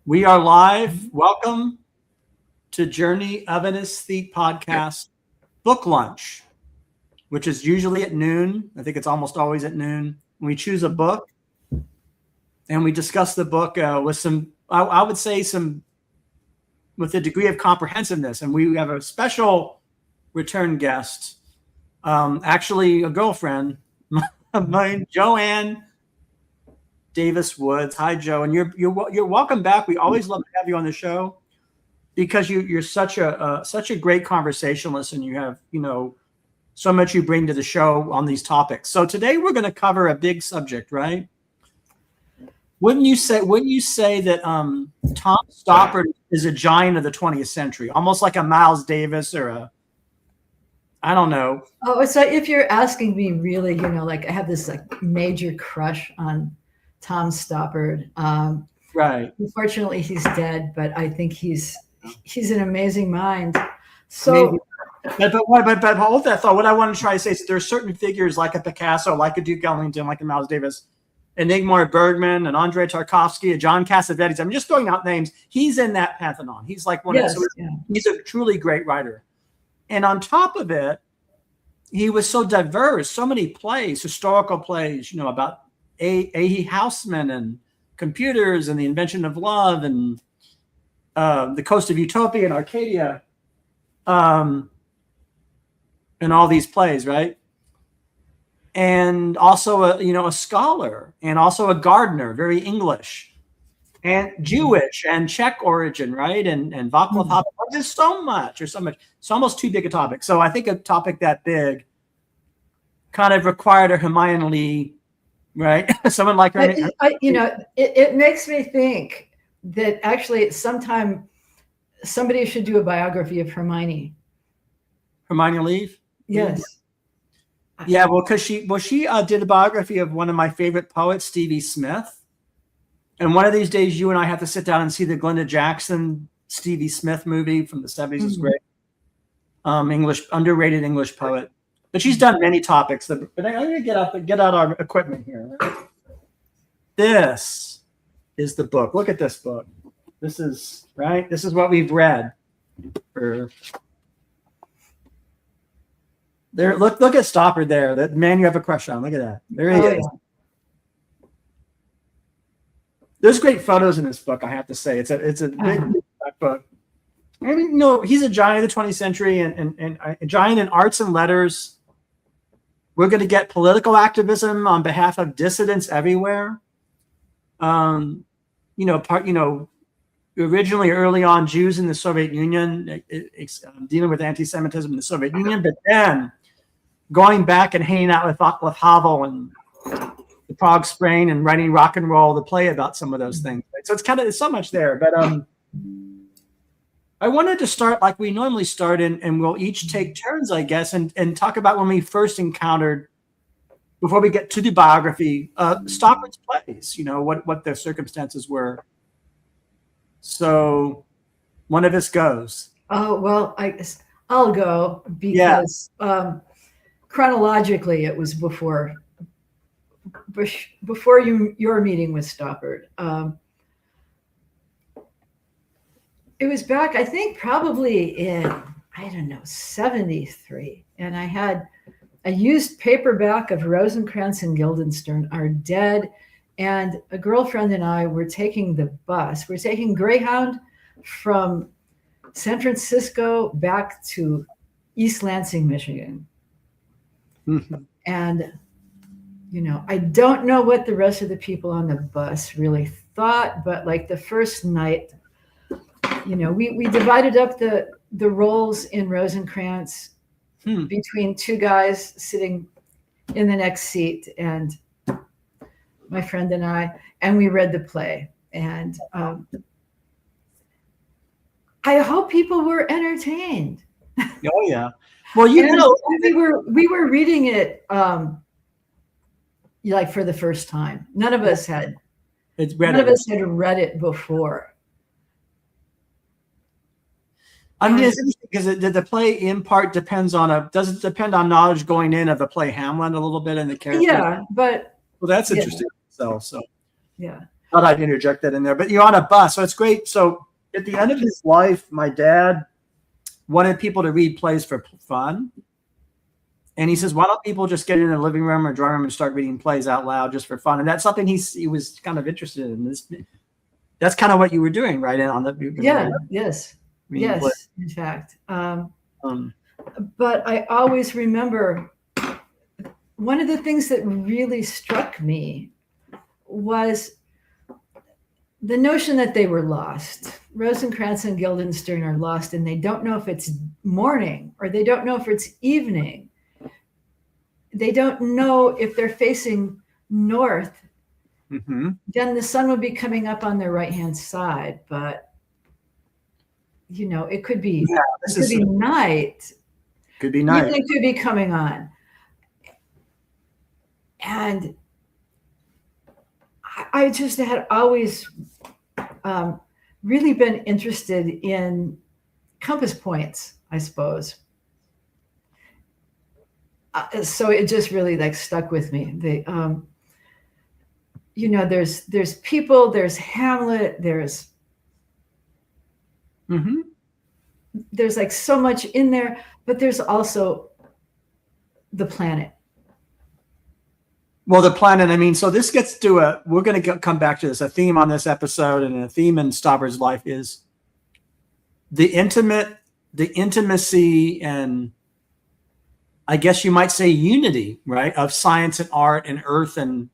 We are live. Welcome to Journey of an Aesthete podcast, Book Lunch, which is usually at noon. I think it's almost always at noon. We choose a book and we discuss the book with some, I would say, with a degree of comprehensiveness. And we have a special return guest, actually a girlfriend of mine, Joanne Davis Woods. Hi, Joe, and you're welcome back. We always love to have you on the show because you're such a great conversationalist, and you have so much you bring to the show on these topics. So today we're going to cover a big subject, right? Wouldn't you say that Tom Stoppard is a giant of the 20th century, almost like a Miles Davis or I don't know. Oh, so if you're asking me really, like I have this major crush on Tom Stoppard. Right. Unfortunately, he's dead, but I think he's an amazing mind. So, but hold that thought. What I want to try to say is that there are certain figures like a Picasso, like a Duke Ellington, like a Miles Davis, an Ingmar Bergman, an Andrei Tarkovsky, a John Cassavetes. I'm just throwing out names. He's in that pantheon. He's like he's a truly great writer. And on top of it, he was so diverse, so many plays, historical plays, about A.E. Housman and computers and the invention of love and the Coast of Utopia and Arcadia, and all these plays, right? And also a scholar and also a gardener, very English and Jewish and Czech origin, right? And Václav Havel. There's so much. It's almost too big a topic. So I think a topic that big kind of required a Hermione, right? Someone like her. It makes me think that actually sometime somebody should do a biography of Hermione. Hermione Leaf? Yes. Yeah, well, because she did a biography of one of my favorite poets, Stevie Smith. And one of these days, you and I have to sit down and see the Glenda Jackson, Stevie Smith movie from the 70s. It's great. Underrated English poet. But she's done many topics. But I'm going to get out our equipment here. This is the book. Look at this book. This is what we've read. There, look at Stoppard there. That man you have a crush on. Look at that. There he is. Yeah. There's great photos in this book, I have to say. It's a big book. I mean, he's a giant of the 20th century and a giant in arts and letters. We're going to get political activism on behalf of dissidents everywhere. Originally early on, Jews in the Soviet Union, dealing with anti-Semitism in the Soviet Union, but then going back and hanging out with Václav Havel and the Prague Spring and writing Rock and Roll, the play about some of those things. Right? So it's so much there. But I wanted to start like we normally start, and we'll each take turns, I guess, and talk about when we first encountered, before we get to the biography, Stoppard's plays, what their circumstances were. So one of us goes. Oh, well, I'll go because chronologically it was before your meeting with Stoppard. It was back, I think, probably in, 73. And I had a used paperback of Rosencrantz and Guildenstern Are Dead. And a girlfriend and I were taking the bus. We're taking Greyhound from San Francisco back to East Lansing, Michigan. Mm-hmm. And, I don't know what the rest of the people on the bus really thought, but like the first night, we divided up the roles in Rosencrantz between two guys sitting in the next seat, and my friend and I, and we read the play. And I hope people were entertained. Oh yeah. Well, we were reading it like for the first time. None of us had read it before. I mean, because the play in part does it depend on knowledge going in of the play Hamlet a little bit and the character? Yeah, but well, that's interesting itself. So yeah. thought I'd interject that in there. But you're on a bus, so it's great. So at the end of his life, my dad wanted people to read plays for fun. And he says, why don't people just get in the living room or drawing room and start reading plays out loud just for fun? And that's something he was kind of interested in. That's kind of what you were doing, right? On the yes, in fact. But I always remember one of the things that really struck me was the notion that they were lost. Rosencrantz and Guildenstern are lost, and they don't know if it's morning or they don't know if it's evening. They don't know if they're facing north. Mm-hmm. Then the sun would be coming up on their right-hand side, but it could be night. Could be night. Evening could be coming on. And I just had always really been interested in compass points, I suppose. So it just really stuck with me. There's people, there's Hamlet, there's so much in there, but there's also the planet. Well, the planet, so this gets to we're going to come back to this. A theme on this episode and a theme in Stoppard's life is the intimacy and I guess you might say unity, right, of science and art and earth and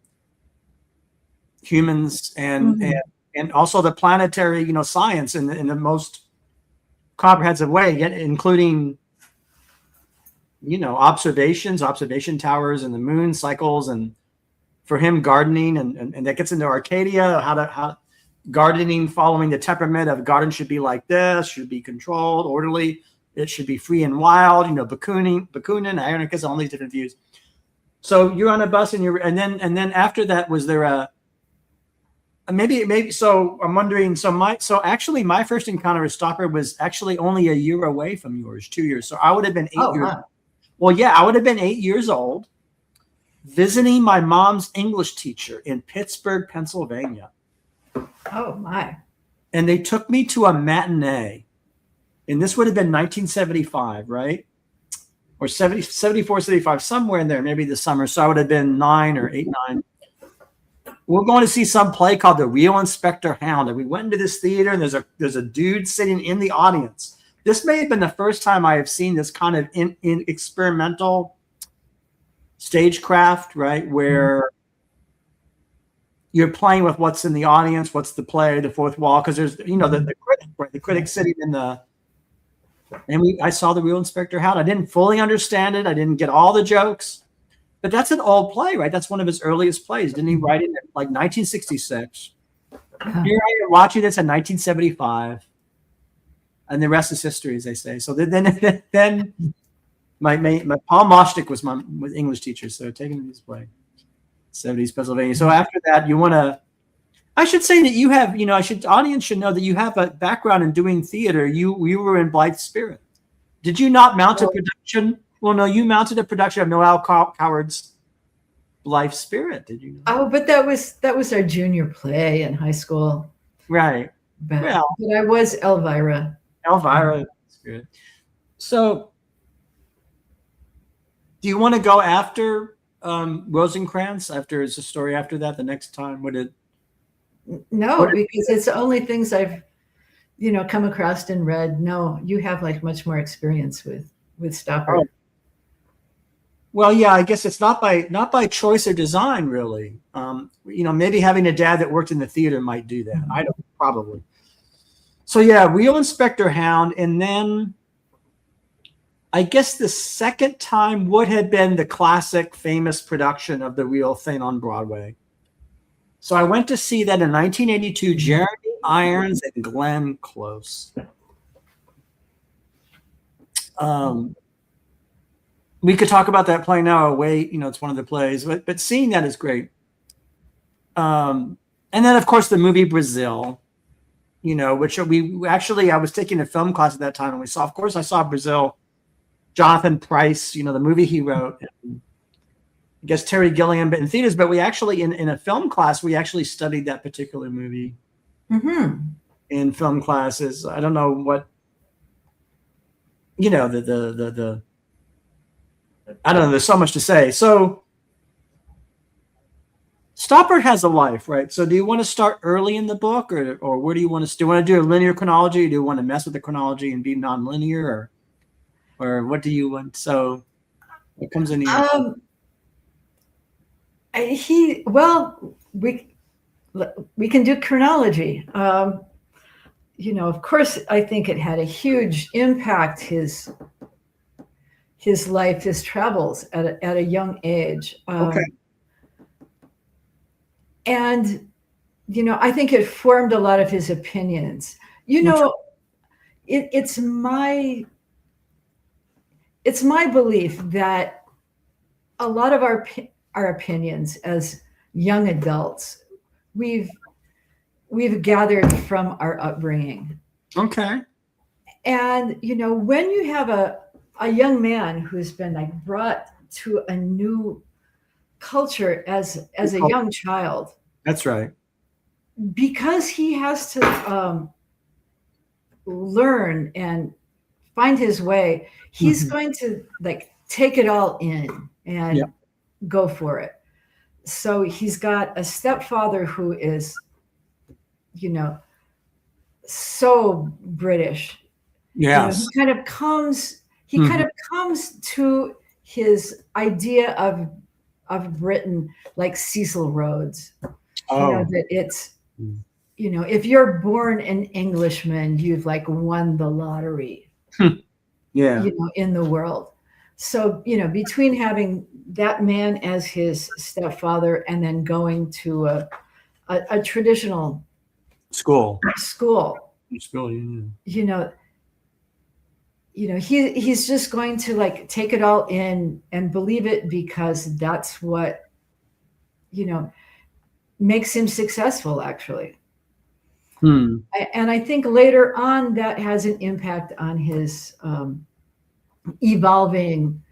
humans and also the planetary, science in the most comprehensive way, including, observation towers and the moon cycles, and for him gardening and that gets into Arcadia, how gardening following the temperament of garden should be like this, should be controlled, orderly. It should be free and wild, Bakunin, Irenicus, all these different views. So you're on a bus and then after that, was there maybe so I'm wondering, so actually my first encounter with Stoppard was actually only a year away from yours, 2 years. So I would have been 8 years. Wow. Well, yeah, I would have been 8 years old, visiting my mom's English teacher in Pittsburgh, Pennsylvania. Oh my. And they took me to a matinee. And this would have been 1975, right? Or 74, 75, somewhere in there, maybe the summer. So I would have been 9 or 8, 9. We're going to see some play called The Real Inspector Hound. And we went into this theater, and there's a dude sitting in the audience. This may have been the first time I have seen this kind of in experimental stagecraft, right? Where you're playing with what's in the audience, what's the play, the fourth wall, because there's, the critic, right? The critic sitting in the... And I saw The Real Inspector Hound. I didn't fully understand it. I didn't get all the jokes. But that's an old play, right? That's one of his earliest plays. Didn't he write it in 1966? Here I am watching this in 1975. And the rest is history, as they say. So then my Paul Moshnick was my English teacher. So taking him to this play, 70s Pennsylvania. So after that, you want to... I should say that you have, audience should know that you have a background in doing theater. You were in Blythe Spirit. Did you not mount a production? Well, no, you mounted a production of Noel Coward's Blythe Spirit. Did you? Oh, but that was our junior play in high school. Right. But I was Elvira. Spirit. So do you want to go after Rosencrantz? After is the story after that the next time? No, because it's the only things I've, come across and read. No, you have much more experience with Stoppard. Oh. Well, yeah, I guess it's not by choice or design, really. Maybe having a dad that worked in the theater might do that. I don't, probably. So yeah, Real Inspector Hound, and then I guess the second time would have been the classic, famous production of The Real Thing on Broadway. So I went to see that in 1982, Jeremy Irons and Glenn Close. We could talk about that play now. It's one of the plays, but seeing that is great. And then, of course, the movie Brazil, which I was taking a film class at that time, and I saw Brazil, Jonathan Pryce, the movie he wrote. guess Terry Gilliam, but in theaters. But we actually, in a film class, we actually studied that particular movie in film classes. I don't know what, you know, the I don't know. There's so much to say. So Stoppard has a life, right? So do you want to start early in the book, or where do you want to? Do you want to do a linear chronology? Or do you want to mess with the chronology and be non-linear, or what do you want? So what comes in your we can do chronology. You know, of course, I think it had a huge impact, his life, his travels at a young age. Okay. And, you know, I think it formed a lot of his opinions. You know, it's my belief that a lot of our opinions as young adults, we've gathered from our upbringing. Okay. And, you know, when you have a young man who's been like brought to a new culture as a young child. That's right. Because he has to learn and find his way, he's going to like take it all in and go for it. So he's got a stepfather who is, you know, so British. Yes. You know, he kind of comes to his idea of Britain like Cecil Rhodes. You know, that it's, you know, if you're born an Englishman, you've like won the lottery. Yeah. You know, in the world. So, you know, between having that man as his stepfather and then going to a traditional school, you know, he's just going to like take it all in and believe it because that's what, you know, makes him successful, actually. And I think later on that has an impact on his evolving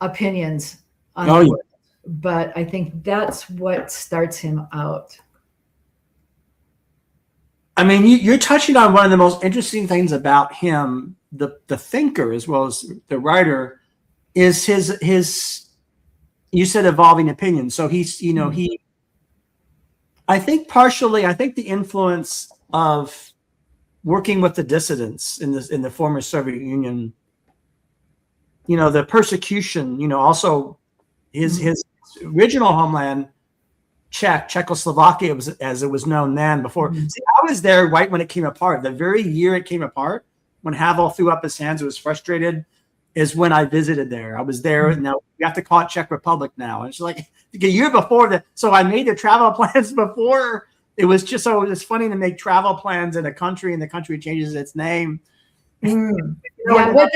opinions on the world. But I think that's what starts him out. I mean, you're touching on one of the most interesting things about him, the thinker as well as the writer, is his you said evolving opinions. So he's, you know, I think the influence of working with the dissidents in the former Soviet Union, you know, the persecution, you know, also his original homeland, Czechoslovakia, as it was known then before. See, I was there right when it came apart. The very year it came apart, when Havel threw up his hands, was frustrated, is when I visited there. I was there. Now we have to call it Czech Republic now. And it's like a year before that. So I made the travel plans before. It was just so it's funny to make travel plans in a country and the country changes its name. You know,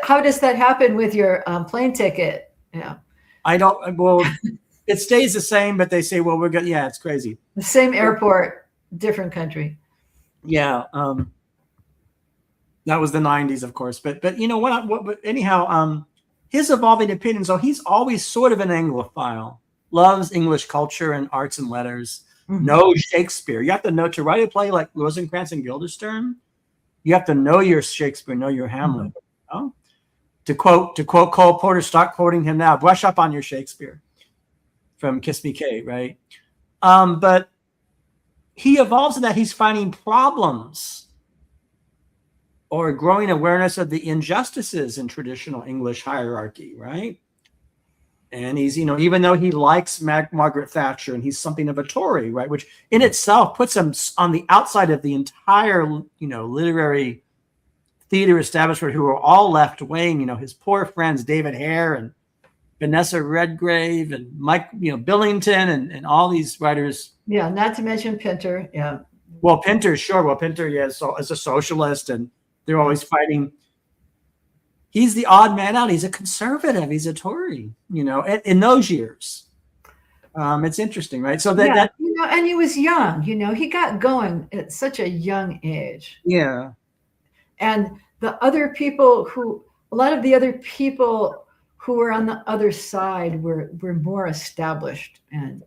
how does that happen with your plane ticket? Yeah. I don't, well, it stays the same, but they say, well, we're good. Yeah, it's crazy. The same airport, different country. Yeah. That was the 90s, of course. But you know what, but anyhow, his evolving opinion. So he's always sort of an Anglophile, loves English culture and arts and letters, knows Shakespeare. You have to know, to write a play like Rosencrantz and Guildenstern, you have to know your Shakespeare, know your Hamlet. You know? To quote Cole Porter, start quoting him now, brush up on your Shakespeare from Kiss Me Kate, right? But he evolves in that he's finding problems or a growing awareness of the injustices in traditional English hierarchy, right? And he's, you know, even though he likes Margaret Thatcher and he's something of a Tory, right? Which in itself puts him on the outside of the entire, you know, literary theater establishment, who are all left wing, you know, his poor friends, David Hare and Vanessa Redgrave and Mike, you know, Billington and all these writers. Yeah, not to mention Pinter. Yeah. Well, Pinter, sure. Well, Pinter, yeah, so as a socialist, and they're always fighting. He's the odd man out. He's a conservative. He's a Tory, you know, in those years. It's interesting, right? So that you know, and he was young, you know, he got going at such a young age. Yeah. And a lot of the other people who were on the other side were more established and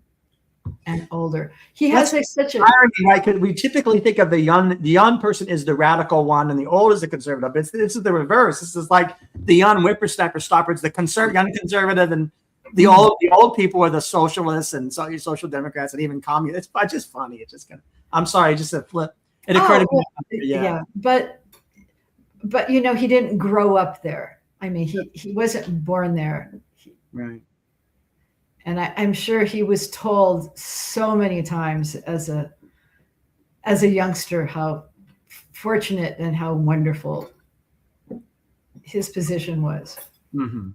older. He has like such a irony, right? Because we typically think of the young person is the radical one and the old is the conservative. This is the reverse. This is like the young whippersnapper Stoppard's the young conservative, and the old people are the socialists and social democrats and even communists. It's just funny. It's just I'm sorry, just a flip. It occurred to me. Yeah. But you know, he didn't grow up there. I mean, he wasn't born there. Right. And I'm sure he was told so many times as a youngster how fortunate and how wonderful his position was. Mm-hmm.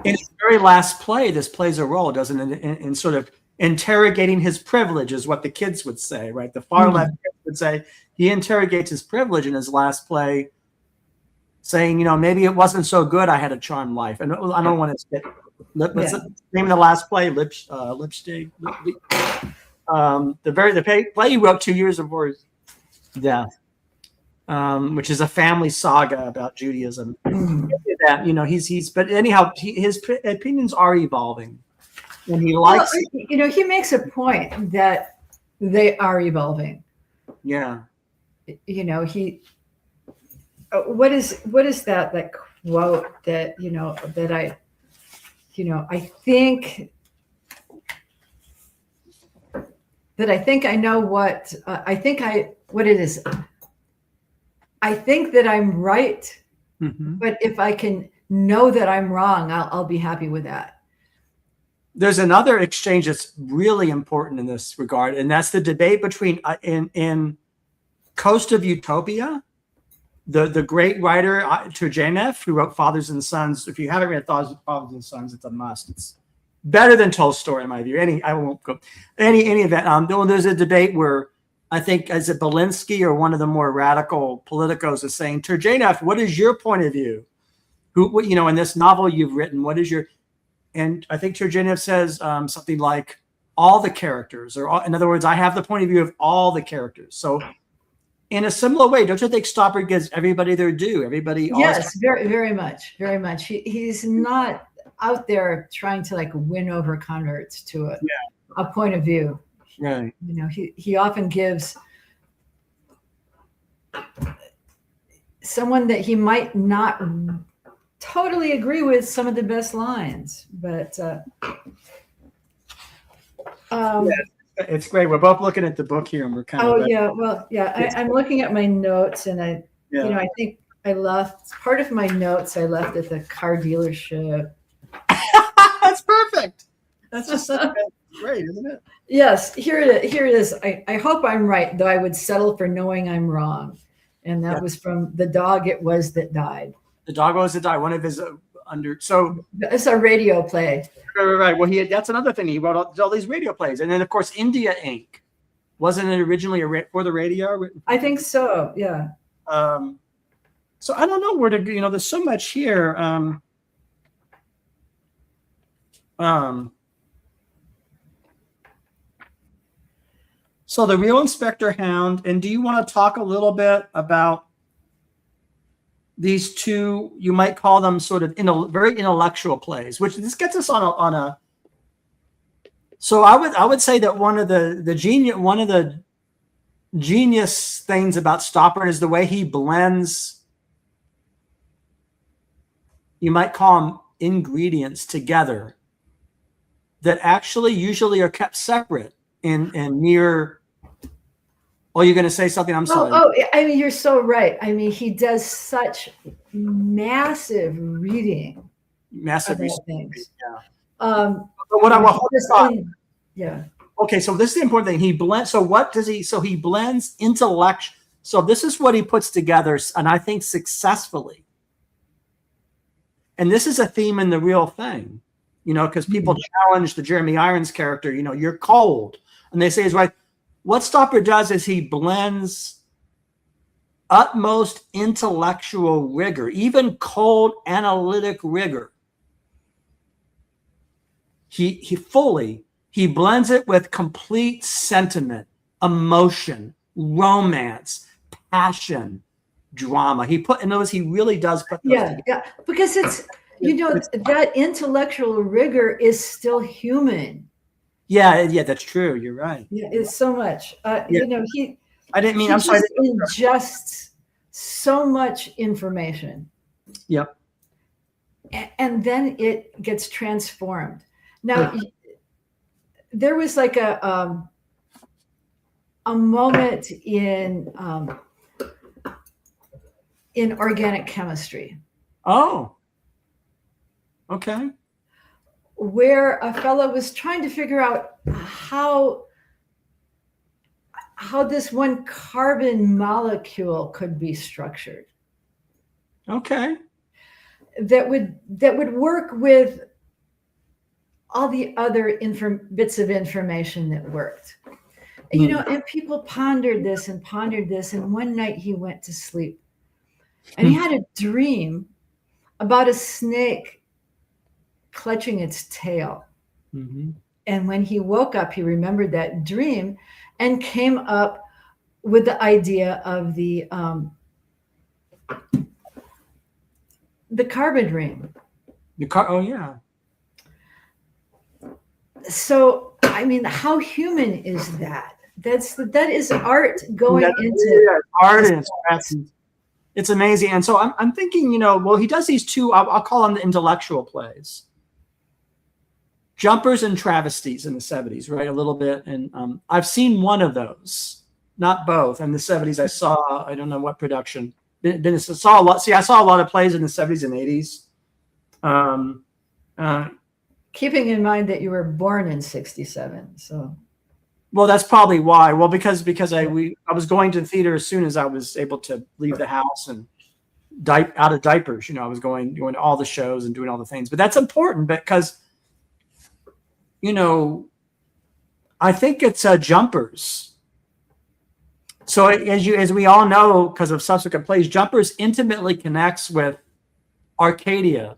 In his very last play, this plays a role, doesn't it, in sort of interrogating his privilege, is what the kids would say, right? The far left kids would say he interrogates his privilege in his last play, saying, you know, maybe it wasn't so good. I had a charmed life, and I don't want to get. What's the name of the last play? Lipstick. The play he wrote 2 years before his death, which is a family saga about Judaism. That, you know, but anyhow, his opinions are evolving, and he likes. Well, you know, he makes a point that they are evolving. Yeah. You know, what is that quote that, you know, that I think I know what it is. I think that I'm right, but if I can know that I'm wrong, I'll be happy with that. There's another exchange that's really important in this regard, and that's the debate between in Coast of Utopia, the great writer Turgenev, who wrote Fathers and Sons. If you haven't read Fathers and Sons, it's a must. It's better than Tolstoy in my view. I won't go any of that. There's a debate where I think, is it Belinsky or one of the more radical politicos is saying, Turgenev, what is your point of view? You know, in this novel you've written, what is your? And I think Turgenev says something like all the characters, in other words, I have the point of view of all the characters. So in a similar way, don't you think Stoppard gives everybody their due? Everybody. Yes, very, very much, very much. He's not out there trying to like win over converts to a point of view. Right. You know, he often gives someone that he might not totally agree with some of the best lines, but it's great. We're both looking at the book here, and we're kind of. I'm looking at my notes, and you know, I think I left part of my notes. I left at the car dealership. That's perfect. That's just great, isn't it? Yes, here it is. I hope I'm right, though I would settle for knowing I'm wrong. And that was from The Dog It Was That Died. The Dog Was That Died, one of his so it's a radio play. Right. Well, that's another thing. He wrote all these radio plays. And then, of course, India Inc. Wasn't it originally for the radio? I think so, yeah. So I don't know where to, you know, there's so much here. So The Real Inspector Hound, and do you want to talk a little bit about these two, you might call them sort of very intellectual plays, which this gets us on a so I would say that one of the genius things about Stoppard is the way he blends, you might call them ingredients together that actually usually are kept separate in mere. Oh, you're going to say something? I'm sorry. I mean, you're so right. I mean, he does such massive reading. Massive things. Yeah. Okay, so this is the important thing. He blends. So what does he? So he blends intellect. So this is what he puts together, and I think successfully. And this is a theme in The Real Thing, you know, because people challenge the Jeremy Irons character. You know, you're cold, and they say he's right. What Stoppard does is he blends utmost intellectual rigor, even cold analytic rigor. He blends it with complete sentiment, emotion, romance, passion, drama. He really does put those together. Yeah, because it's that intellectual rigor is still human. Yeah, that's true. You're right. Yeah, it's so much. Yeah. I didn't mean. I'm sorry. Ingests so much information. Yep. And then it gets transformed. Now, there was like a moment in organic chemistry. Oh. Okay. Where a fellow was trying to figure out how this one carbon molecule could be structured. Okay. That would work with all the other bits of information that worked. And people pondered this, and one night he went to sleep. And he had a dream about a snake clutching its tail. Mm-hmm. And when he woke up, he remembered that dream and came up with the idea of the carbon ring. Oh, yeah. So, I mean, how human is that? That is art going into art, and it's amazing. And so I'm thinking, he does these two, I'll call them the intellectual plays. Jumpers and Travesties in the 70s, right? A little bit. And I've seen one of those, not both. In the 70s, I saw, I don't know what production. I saw a lot of plays in the 70s and 80s. Keeping in mind that you were born in 67. So. Well, that's probably why. Well, because I was going to the theater as soon as I was able to leave the house and out of diapers. I was going to all the shows and doing all the things. But that's important because, I think it's Jumpers. So as we all know, because of subsequent plays, Jumpers intimately connects with Arcadia,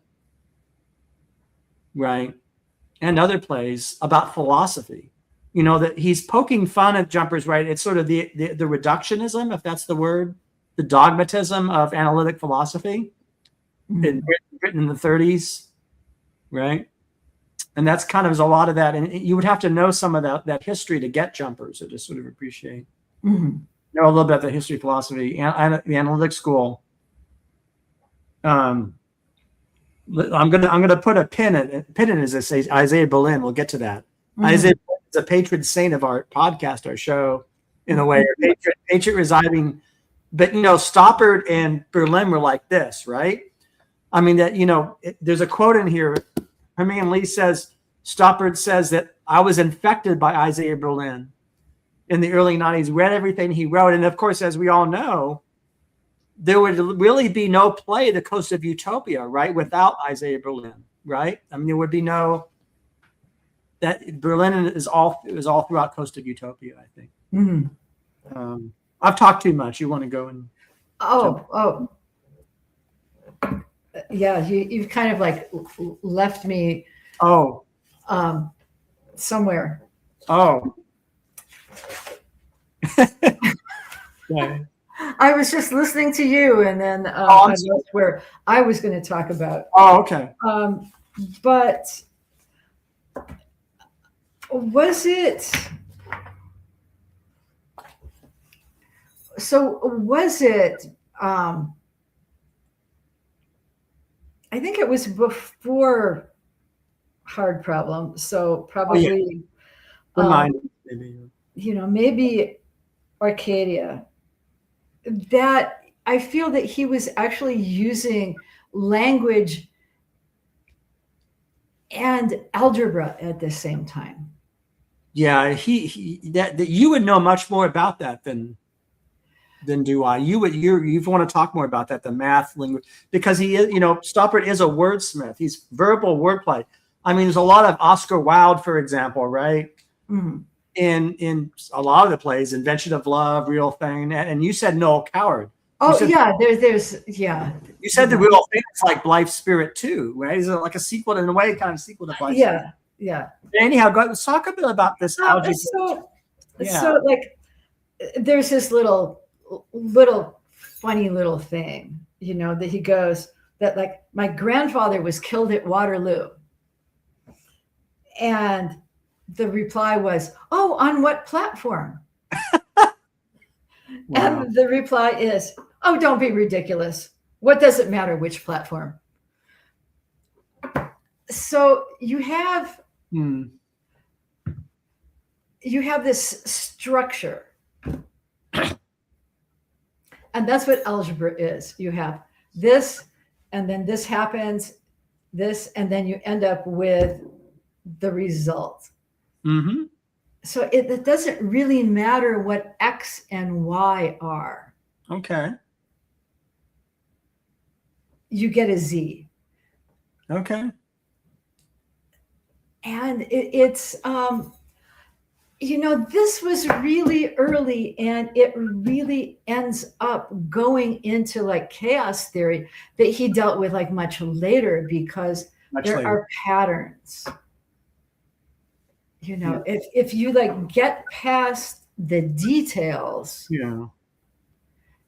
right, and other plays about philosophy. That he's poking fun at Jumpers, right? It's sort of the reductionism, if that's the word, the dogmatism of analytic philosophy, written in the 30s, right? And that's kind of a lot of that. And you would have to know some of that history to get Jumpers, or just sort of appreciate. Mm-hmm. Know a little bit about the history of philosophy and the analytic school. I'm gonna put a pin in, as I say, Isaiah Berlin. We'll get to that. Mm-hmm. Isaiah is a patron saint of our podcast, our show, in a way. Patron residing, but Stoppard and Berlin were like this, right? I mean there's a quote in here. Hermione Lee says, Stoppard says that I was infected by Isaiah Berlin in the early 90s, read everything he wrote. And of course, as we all know, there would really be no play, The Coast of Utopia, right, without Isaiah Berlin, right? I mean, there would be that Berlin is all throughout Coast of Utopia, I think. Mm-hmm. I've talked too much. You want to go and... Oh. Yeah, you've kind of like left me somewhere. Oh. Yeah. I was just listening to you, and then that's where I was going to talk about. Oh, okay. But was it? So was it? I think it was before Hard Problem. So probably, maybe Arcadia. That I feel that he was actually using language and algebra at the same time. Yeah, that you would know much more about that than do I. You want to talk more about that, the math, language, because he is, Stoppard is a wordsmith. He's verbal wordplay. I mean, there's a lot of Oscar Wilde, for example, right? Mm-hmm. In a lot of the plays, Invention of Love, Real Thing, and you said Noel Coward. Oh, there's. You said the Real Thing is like Blythe's Spirit too, right? Is it like a sequel, in a way, kind of sequel to Blythe's Spirit? Yeah. Anyhow, let's talk a bit about this algebra. So like, there's this little funny little thing, that he goes, that like, my grandfather was killed at Waterloo. And the reply was, oh, on what platform? Wow. And the reply is, oh, don't be ridiculous. What does it matter which platform? So you have this structure. And that's what algebra is. You have this, and then this happens, this, and then you end up with the result. Mm-hmm. So it doesn't really matter what X and Y are. Okay. You get a Z. Okay. And it's, this was really early, and it really ends up going into like chaos theory that he dealt with like much later, because there are patterns. If you like get past the details,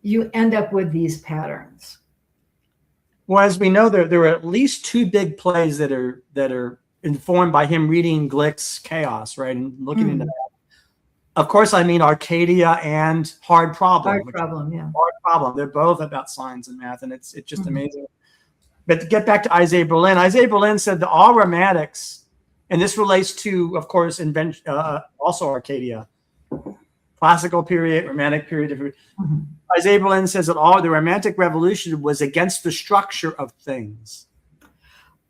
you end up with these patterns. Well, as we know, there are at least two big plays that are informed by him reading Glick's Chaos, right, and looking into that. Of course, I mean Arcadia and Hard Problem. Hard Problem, yeah. Hard Problem. They're both about science and math, and it's just amazing. But to get back to Isaiah Berlin said that all romantics, and this relates to, of course, also Arcadia, classical period, romantic period. Isaiah Berlin says that all the Romantic Revolution was against the structure of things.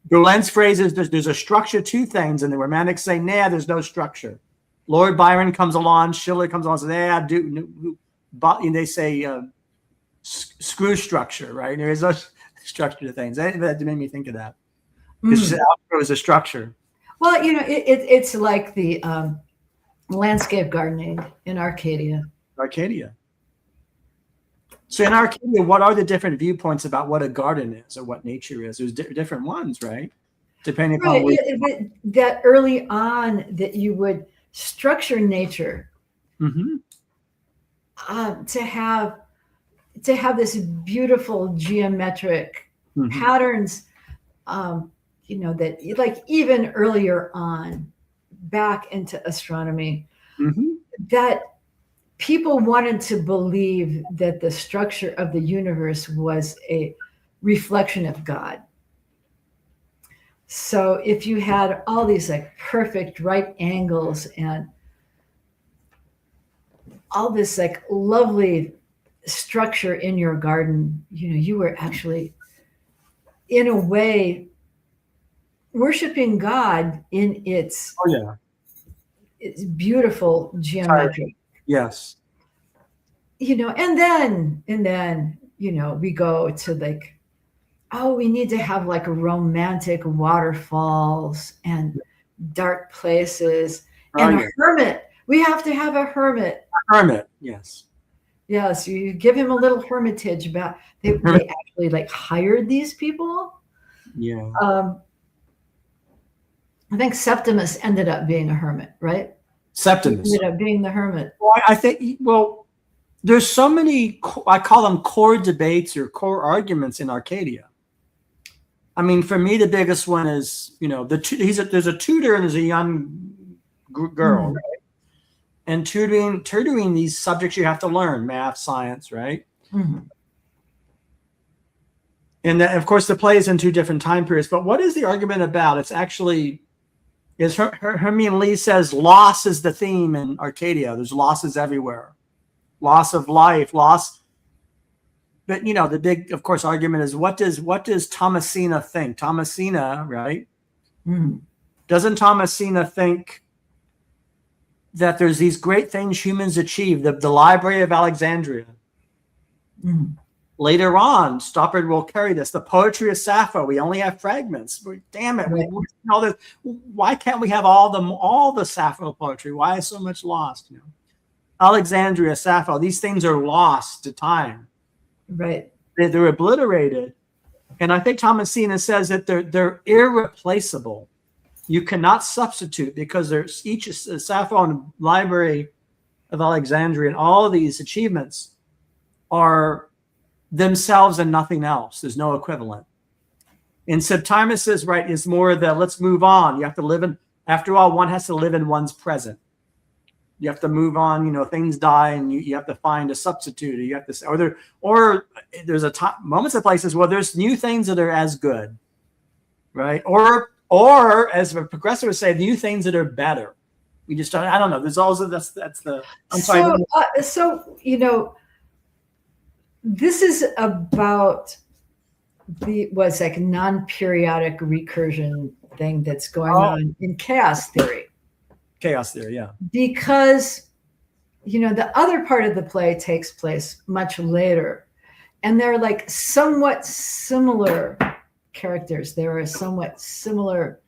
Berlin's phrase is there's a structure to things, and the romantics say, nah, there's no structure. Lord Byron comes along, Schiller comes along and says, and they say screw structure, right? There is no structure to things. That made me think of that. Because algebra is a structure. Well, it's like the landscape gardening in Arcadia. So in Arcadia, what are the different viewpoints about what a garden is or what nature is? There's different ones, right? Depending upon that early on that you would structure nature to have this beautiful geometric patterns, that like even earlier on back into astronomy, that people wanted to believe that the structure of the universe was a reflection of God. So if you had all these like perfect right angles and all this like lovely structure in your garden, you were actually in a way worshiping God in its beautiful geometric. Yes. And then we go to like, oh, we need to have like romantic waterfalls and dark places and a hermit. We have to have a hermit. Yes. Yes, you give him a little hermitage. They actually like hired these people. Yeah. I think Septimus ended up being a hermit, right? Septimus ended up being the hermit. Well, I think, there's so many, I call them core debates or core arguments in Arcadia. I mean, for me, the biggest one is, there's a tutor and there's a young girl, right? And tutoring these subjects you have to learn, math, science, right? And of course, the play is in two different time periods. But what is the argument about? It's actually, Hermione Lee says loss is the theme in Arcadia. There's losses everywhere. Loss of life, loss. But, the big, of course, argument is what does Thomasina think? Thomasina, right? Doesn't Thomasina think that there's these great things humans achieve? The Library of Alexandria. Later on, Stoppard will carry this. The poetry of Sappho. We only have fragments. Damn it! Right. Why can't we have all the Sappho poetry? Why is so much lost? Alexandria, Sappho. These things are lost to time. Right. They're obliterated, and I think Thomasina says that they're irreplaceable. You cannot substitute because there's each Sappho and Library of Alexandria, and all of these achievements are themselves and nothing else. There's no equivalent. And Septimus is right, is more the let's move on. You have to live in, after all, one has to live in one's present. You have to move on, you know, things die and you have to find a substitute. Or you have to, or there's moments and places where there's new things that are as good, right? Or as a progressive would say, new things that are better. We just don't, I don't know. There's also, that's the, I'm sorry. So, you know, this is about what's like non-periodic recursion thing that's going on in chaos theory. Chaos theory, yeah. Because, you know, the other part of the play takes place much later. And they're like somewhat similar characters. There are somewhat similar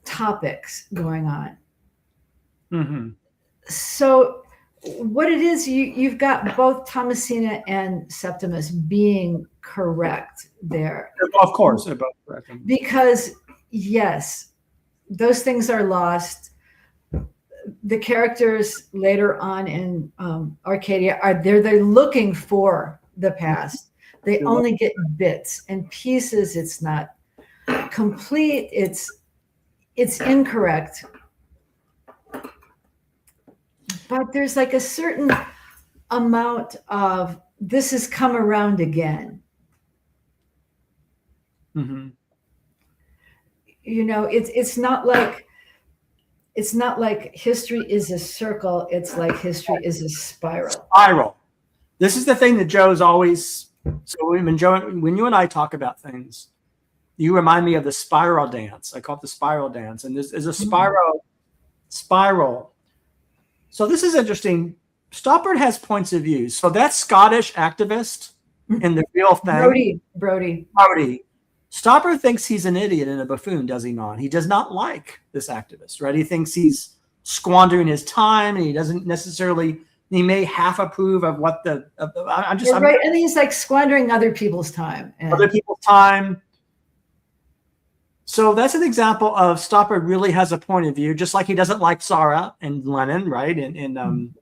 topics going on. Mm-hmm. So what it is, you've got both Thomasina and Septimus being correct there. Of course, they're both correct. Because, yes, those things are lost. The characters later on in Arcadia they're looking for the past. They only get bits and pieces. It's not complete. It's incorrect. But there's like a certain amount of this has come around again. Mm-hmm. You know, it's not like history is a circle. It's like history is a spiral. Spiral. This is the thing that Joe's always. So when you and I talk about things, you remind me of the spiral dance. I call it the spiral dance, and there's a spiral. So this is interesting. Stoppard has points of view. So that Scottish activist in the real thing, Brody. Stoppard thinks he's an idiot and a buffoon, does he not? He does not like this activist, right? He thinks he's squandering his time, and he doesn't necessarily. He may half approve of what I'm right, and he's like squandering other people's time. So that's an example of Stoppard really has a point of view, just like he doesn't like Sarah and Lenin, right? And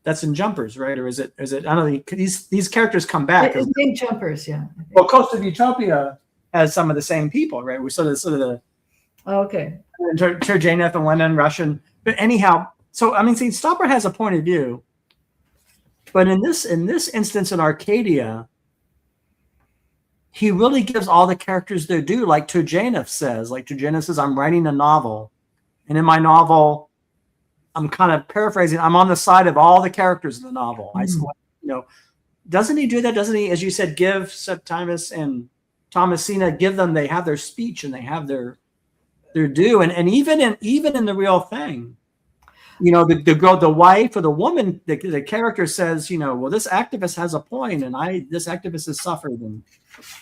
that's in Jumpers, right? Or is it? I don't know. These characters come back. It's in Jumpers, yeah. Well, Coast of Utopia has some of the same people, right? We sort of the. Oh, okay. Turgenev and Lenin, Russian, but anyhow. So I mean, see, Stoppard has a point of view, but in this instance in Arcadia, he really gives all the characters their due, like Turgenev says. Like Turgenev says, I'm writing a novel, and in my novel, I'm kind of paraphrasing. I'm on the side of all the characters in the novel. Doesn't he do that? Doesn't he, as you said, give Septimus and Thomasina, they have their speech and they have their due, and even in the real thing. You know, the girl, the wife or the woman, the character says, you know, well, this activist has a point, and this activist has suffered, and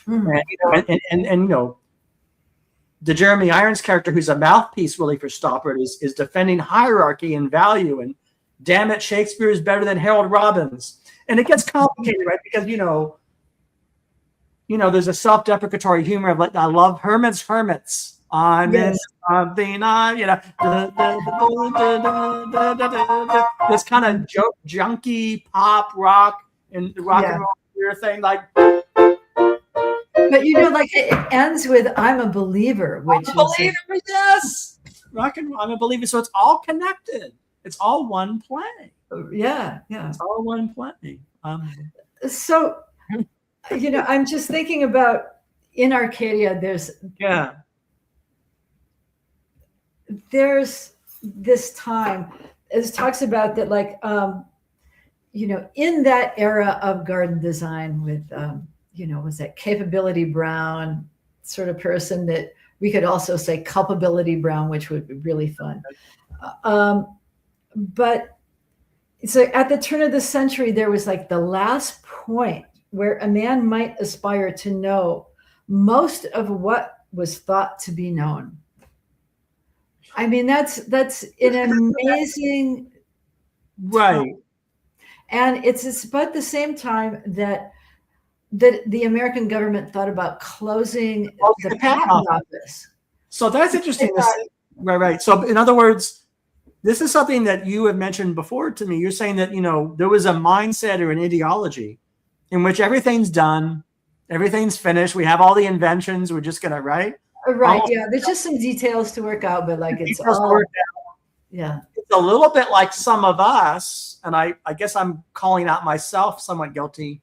you know, the Jeremy Irons character, who's a mouthpiece really for Stoppard, is defending hierarchy and value, and damn it, Shakespeare is better than Harold Robbins, and it gets complicated, right? Because you know, there's a self-deprecatory humor of like, I love Hermits. I'm in something, this kind of junky pop rock and rock and roll thing, like. But you know, like it ends with "I'm a believer," which yes, rock and roll. I'm a believer. So it's all connected. It's all one play. Yeah. It's all one play. So, you know, I'm just thinking about in Arcadia. There's this time, it talks about that, like, you know, in that era of garden design with, you know, was that Capability Brown sort of person that we could also say Culpability Brown, which would be really fun. But so at the turn of the century, there was like the last point where a man might aspire to know most of what was thought to be known. I mean, that's an amazing right time. And it's about the same time that the American government thought about closing the patent office. So that's interesting. Right. So in other words, This is something that you have mentioned before to me. You're saying that, there was a mindset or an ideology in which everything's done, everything's finished. We have all the inventions. We're just going to, right? Right. Almost, Yeah. There's just some details to work out, but like it's details to all, work yeah. It's a little bit like some of us, and I guess I'm calling out myself somewhat guilty.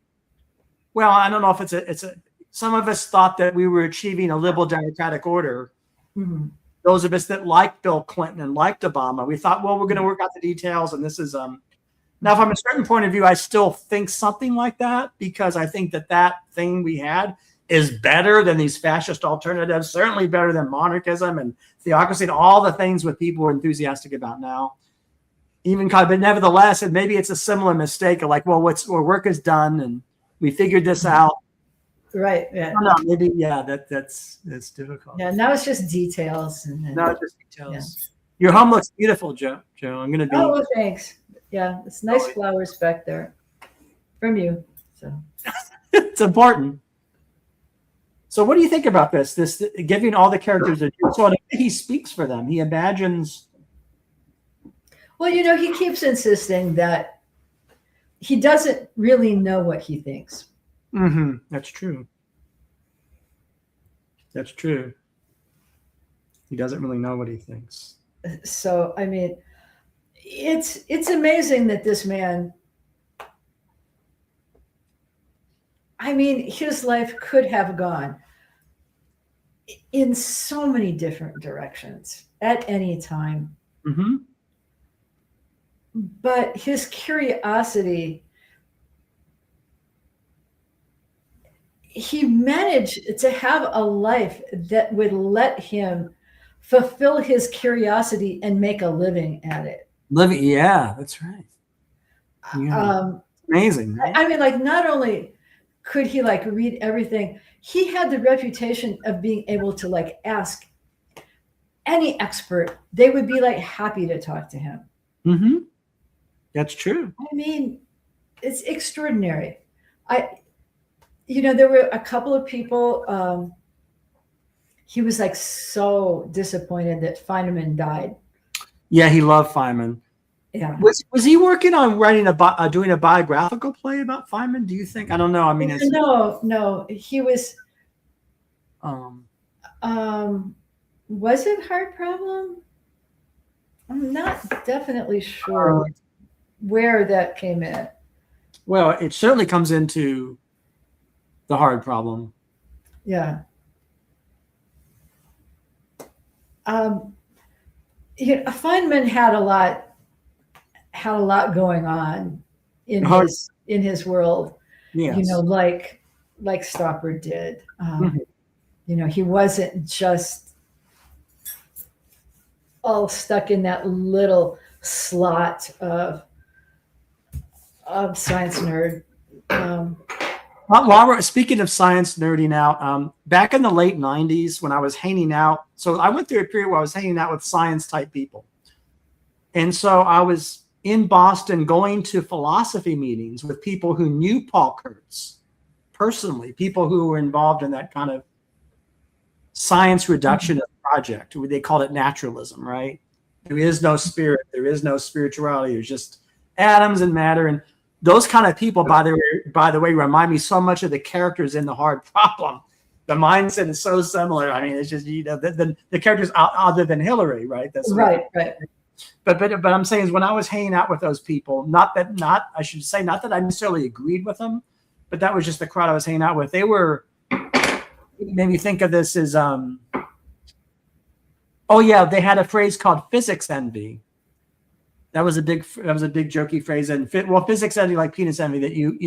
Well, I don't know if some of us thought that we were achieving a liberal democratic order. Mhm. Those of us that liked Bill Clinton and liked Obama, we thought, well, we're going to work out the details. And this is, now from a certain point of view, I still think something like that, because I think that thing we had is better than these fascist alternatives, certainly better than monarchism and theocracy and all the things what people are enthusiastic about now. But nevertheless, and maybe it's a similar mistake of like, well, our work is done and we figured this out. Right. Yeah. No, maybe, yeah, that's difficult. Yeah. Now it's just details. No, it's just details. Yeah. Your home looks beautiful, Joe. I'm going to be. Oh, well, thanks. Yeah. It's nice flowers back there from you. So it's important. So what do you think about this giving all the characters a so he speaks for them? He imagines. Well, he keeps insisting that he doesn't really know what he thinks. Mm-hmm. That's true. That's true. He doesn't really know what he thinks. So, I mean, it's amazing that this man, I mean, his life could have gone in so many different directions at any time. Mm-hmm. But his curiosity, he managed to have a life that would let him fulfill his curiosity and make a living at it. Yeah, that's right. Yeah. Amazing. Right? I mean, like, not only could he like read everything, he had the reputation of being able to like ask any expert. They would be like happy to talk to him. Mm-hmm. That's true. I mean, it's extraordinary. There were a couple of people, he was like so disappointed that Feynman died. Yeah, he loved Feynman. Yeah. Was he working on writing doing a biographical play about Feynman? Do you think? I don't know. I mean, no, he was. Was it Heart Problem? I'm not definitely sure where that came in. Well, it certainly comes into the Hard Problem. Yeah. Feynman had a lot going on in his world. Yes. Like Stoppard did. He wasn't just all stuck in that little slot of science nerd. Speaking of science nerding out, back in the late 90s when I was hanging out, so I went through a period where I was hanging out with science type people. And so I was in Boston going to philosophy meetings with people who knew Paul Kurtz personally, people who were involved in that kind of science reductionist project. They called it naturalism, right? There is no spirit. There is no spirituality. There's just atoms and matter. And those kind of people, by the way, remind me so much of the characters in The Hard Problem. The mindset is so similar. I mean, it's just, the characters other than Hillary, right? That's right. But I'm saying is when I was hanging out with those people, not that I necessarily agreed with them, but that was just the crowd I was hanging out with. They were, made me think of this as, they had a phrase called physics envy. That was a big jokey phrase. And physics envy, like penis envy,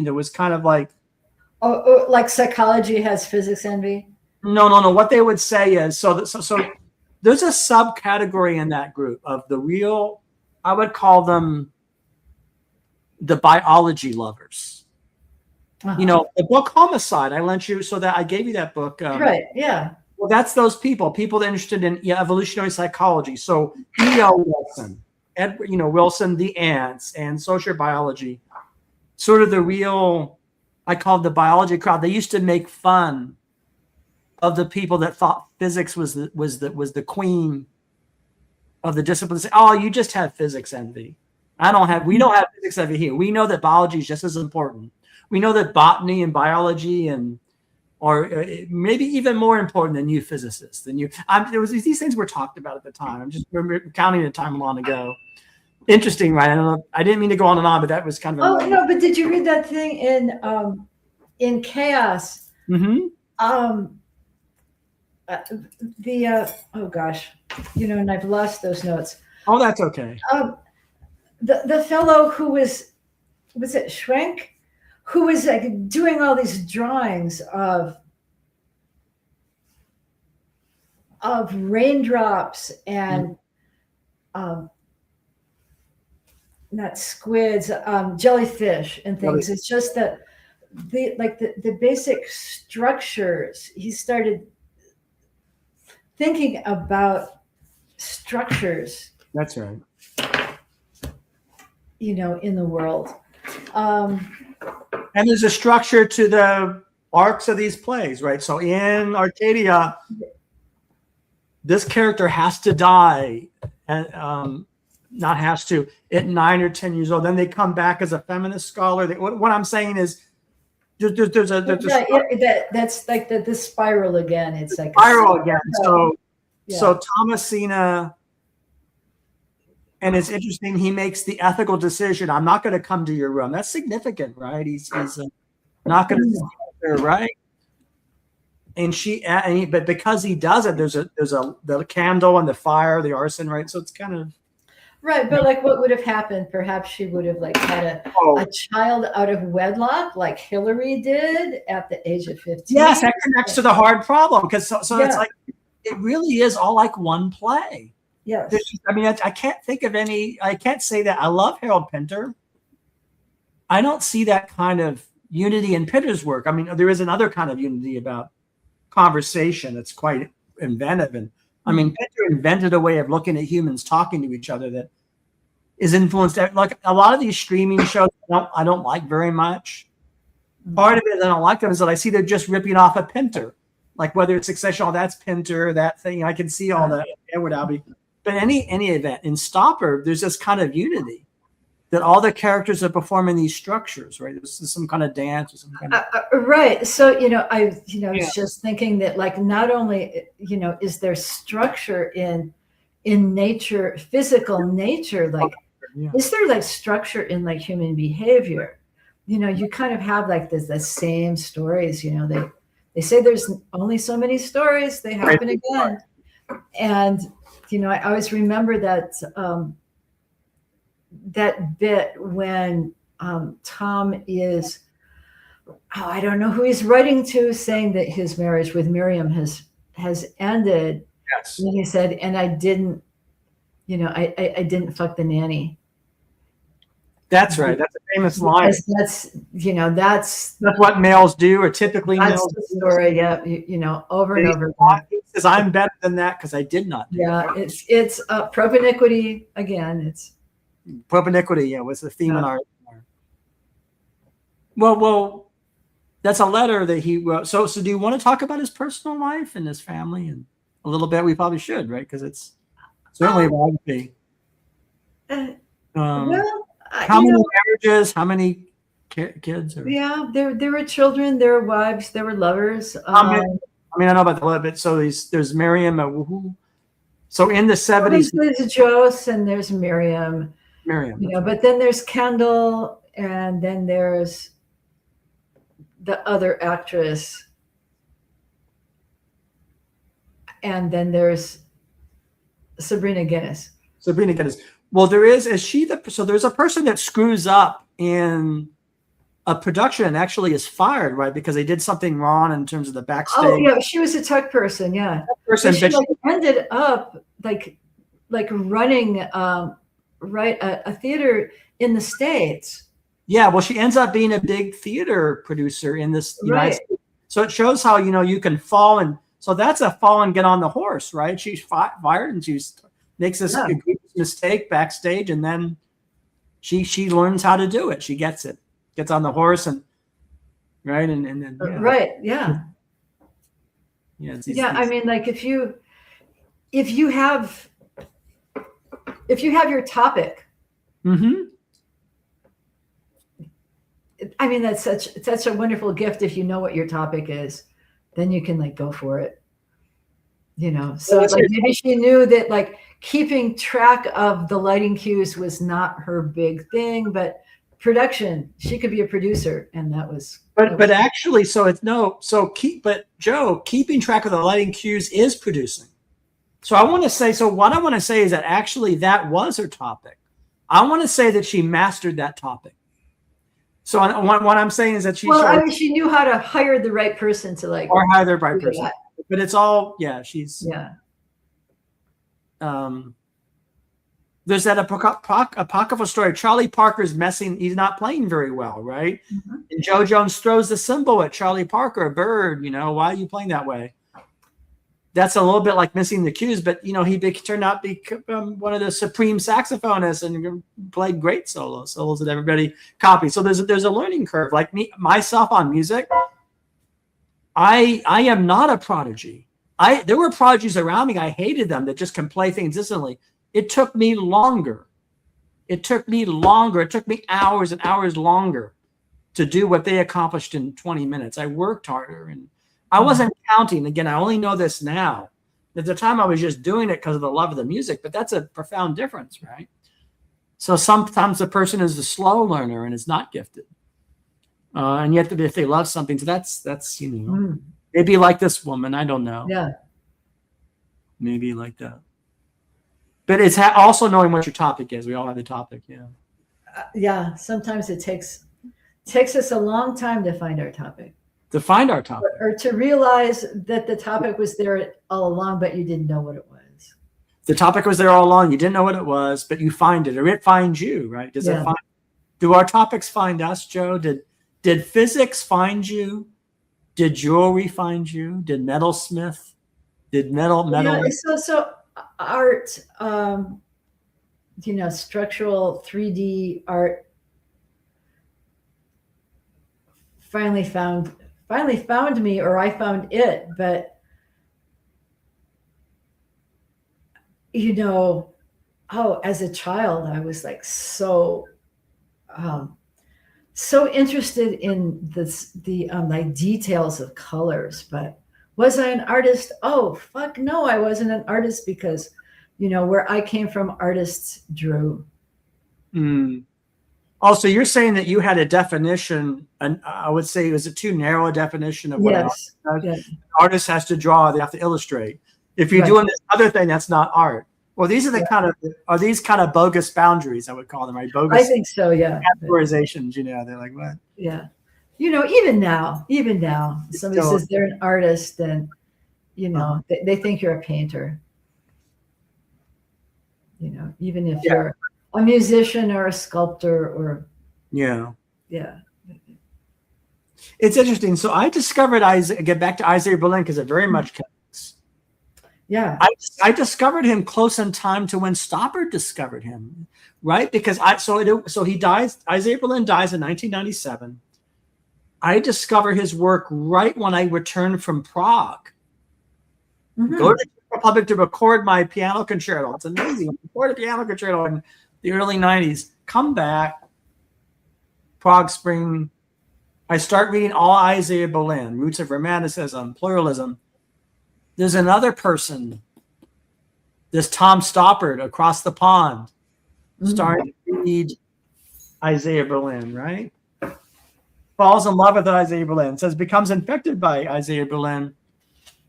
that was kind of like. Oh, like psychology has physics envy? No. What they would say is, so there's a subcategory in that group of the real, I would call them the biology lovers. Uh-huh. The book Homicide, I lent you, so that I gave you that book. Right, yeah. Well, that's those people that are interested in evolutionary psychology. So E.O. Wilson. Wilson, the ants, and social biology, sort of the real, I call it the biology crowd. They used to make fun of the people that thought physics was the queen of the discipline say, oh, you just have physics envy. We don't have physics envy here. We know that biology is just as important. We know that botany and biology or maybe even more important than you physicists, there was these things were talked about at the time. I'm just counting the time long ago. Interesting, right? I didn't mean to go on and on, but that was kind of. Oh no! But did you read that thing in Chaos? Mm-hmm. Oh gosh, and I've lost those notes. Oh, that's okay. The fellow who was it Schwenk, who was like doing all these drawings of raindrops and not squids, jellyfish and things. It's just that the basic structures. He started thinking about structures. That's right. In the world. And there's a structure to the arcs of these plays, right? So in Arcadia, this character has to die, and not has to, at 9 or 10 years old. Then they come back as a feminist scholar. What I'm saying is, there's a that's like the spiral again. It's like spiral again. So Thomasina. And it's interesting. He makes the ethical decision. I'm not going to come to your room. That's significant, right? He's not going to stay there, right? But because he does it, there's the candle and the fire, the arson, right? So it's kind of right. But like, what would have happened? Perhaps she would have like had a child out of wedlock, like Hillary did at the age of 15. Yes, that connects to the hard problem because it's like it really is all like one play. Yes. I can't think of any. I can't say that. I love Harold Pinter. I don't see that kind of unity in Pinter's work. I mean, there is another kind of unity about conversation that's quite inventive. And I mean, Pinter invented a way of looking at humans talking to each other that is influenced. Like a lot of these streaming shows, I don't like very much. Part of it that I don't like them is that I see they're just ripping off a Pinter. Like whether it's Succession, that's Pinter, that thing. I can see all that. Edward Albee. But any event in Stoppard, there's this kind of unity that all the characters are performing these structures, right? This is some kind of dance or some kind of right. So I was just thinking that like not only is there structure in nature, physical nature, like is there like structure in like human behavior? You kind of have like the same stories. They say there's only so many stories. They happen again, and. I always remember that that bit when Tom is, I don't know who he's writing to, saying that his marriage with Miriam has ended. Yes. And he said, and I didn't, I didn't fuck the nanny. That's right. That's a famous line. That's what males do, or typically that's males. The story, yeah. Over and over. He says, "I'm better than that because I did not." It's propinquity again. It's propinquity. Yeah, was the theme in our. Well, that's a letter that he wrote. So do you want to talk about his personal life and his family and a little bit? We probably should, right? Because it's certainly a biography. How many marriages? How many kids? Yeah, there were children, there were wives, there were lovers. I know about the but so there's Miriam. So in the 70s, there's Joyce and there's Miriam. But then there's Kendall, and then there's the other actress, and then there's Sabrina Guinness. Well, so there's a person that screws up in a production and actually is fired, right? Because they did something wrong in terms of the backstage. Oh, yeah, she was a tech person, yeah. She ended up like running a theater in the States. Yeah, well, she ends up being a big theater producer in this United States. So it shows how you can fall, and so that's a fall and get on the horse, right? She's fired and she makes this mistake backstage, and then she learns how to do it. She gets on the horse and right and then I mean, like if you have if you have your topic, Mm-hmm. I mean, that's such a wonderful gift. If you know what your topic is, then you can like go for it. You know, so Well, like maybe she knew that like keeping track of the lighting cues was not her big thing, but production, she could be a producer, and that was. But actually, so it's no. So but Joe, keeping track of the lighting cues is producing. So I want to say. So what I want to say is that actually that was her topic. I want to say that she mastered that topic. So what I'm saying is that she. Well, I mean, she knew how to hire the right person to like. Or hire the right person. But it's all, yeah, she's. Yeah. There's that apocryphal story. Charlie Parker's messing. He's not playing very well, right? Mm-hmm. And Joe Jones throws the symbol at Charlie Parker, a bird. You know, why are you playing that way? That's a little bit like missing the cues, but you know, he turned out to be one of the supreme saxophonists and played great solos that everybody copied. So there's a learning curve. Like myself on music, I am not a prodigy. There were prodigies around me. I hated them that just can play things instantly. It took me longer. It took me hours and hours longer to do what they accomplished in 20 minutes. I worked harder, and I wasn't counting. Again, I only know this now. At the time, I was just doing it because of the love of the music, but that's a profound difference, right? So sometimes the person is a slow learner and is not gifted. And yet if they love something, so that's you know, maybe like this woman, I don't know. Yeah. Maybe like that. But it's also knowing what your topic is. We all have the topic, yeah. Yeah, sometimes it takes us a long time to find our topic. To find our topic. Or to realize that the topic was there all along, but you didn't know what it was. The topic was there all along. You didn't know what it was, but you find it, or it finds you, right? Do our topics find us, Joe? Did physics find you? Did jewelry find you? Did metalsmith? Did metal? Yeah, so art, you know, structural 3D art finally found me, or I found it. But you know, as a child, I was like so interested in the like details of colors. But was I an artist? Oh, fuck no, I wasn't an artist, because, you know, where I came from, artists drew. Also, you're saying that you had a definition, and I would say it was a too narrow a definition of what an artist does. Yes. An artist has to draw, they have to illustrate. If you're doing this other thing, that's not art. Well, these are these kind of bogus boundaries, I would call them, right? Bogus. I think so, yeah. Categorizations, you know, they're like, what? Yeah. You know, even now, somebody says they're an artist, and, you know, they think you're a painter. You know, even if you're a musician or a sculptor or. Yeah. Yeah. It's interesting. So I discovered get back to Isaiah Berlin because it very much connects. Yeah. I discovered him close in time to when Stoppard discovered him, right? Because so he dies, Isaiah Berlin dies in 1997. I discovered his work right when I returned from Prague. Mm-hmm. Go to the Czech Republic to record my piano concerto. It's amazing. Record a piano concerto in the early 90s. Come back, Prague Spring. I start reading all Isaiah Berlin, Roots of Romanticism, Pluralism. There's another person, this Tom Stoppard across the pond, starting to read Isaiah Berlin, right? Falls in love with Isaiah Berlin, says becomes infected by Isaiah Berlin.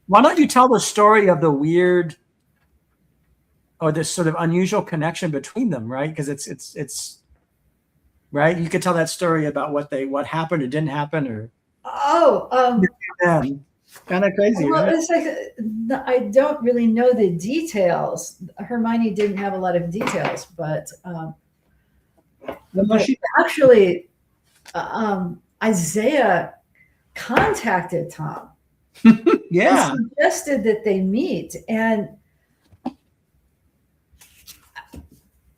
Why don't you tell the story of the weird or this sort of unusual connection between them, right? Because it's right. You could tell that story about what happened or didn't happen, or kind of crazy. Well, right? It's like I don't really know the details. Hermione didn't have a lot of details, but actually. Isaiah contacted Tom. Yeah. And suggested that they meet. And,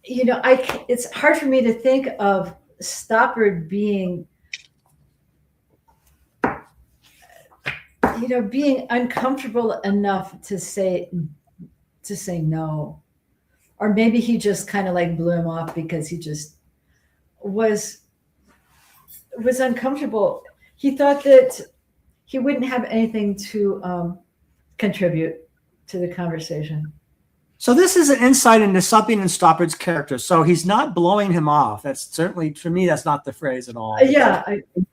you know, it's hard for me to think of Stoppard being uncomfortable enough to say no. or maybe he just kind of like blew him off because he just was uncomfortable. He thought that he wouldn't have anything to contribute to the conversation. So this is an insight into something in Stoppard's character. So he's not blowing him off. That's certainly, for me, that's not the phrase at all. Yeah.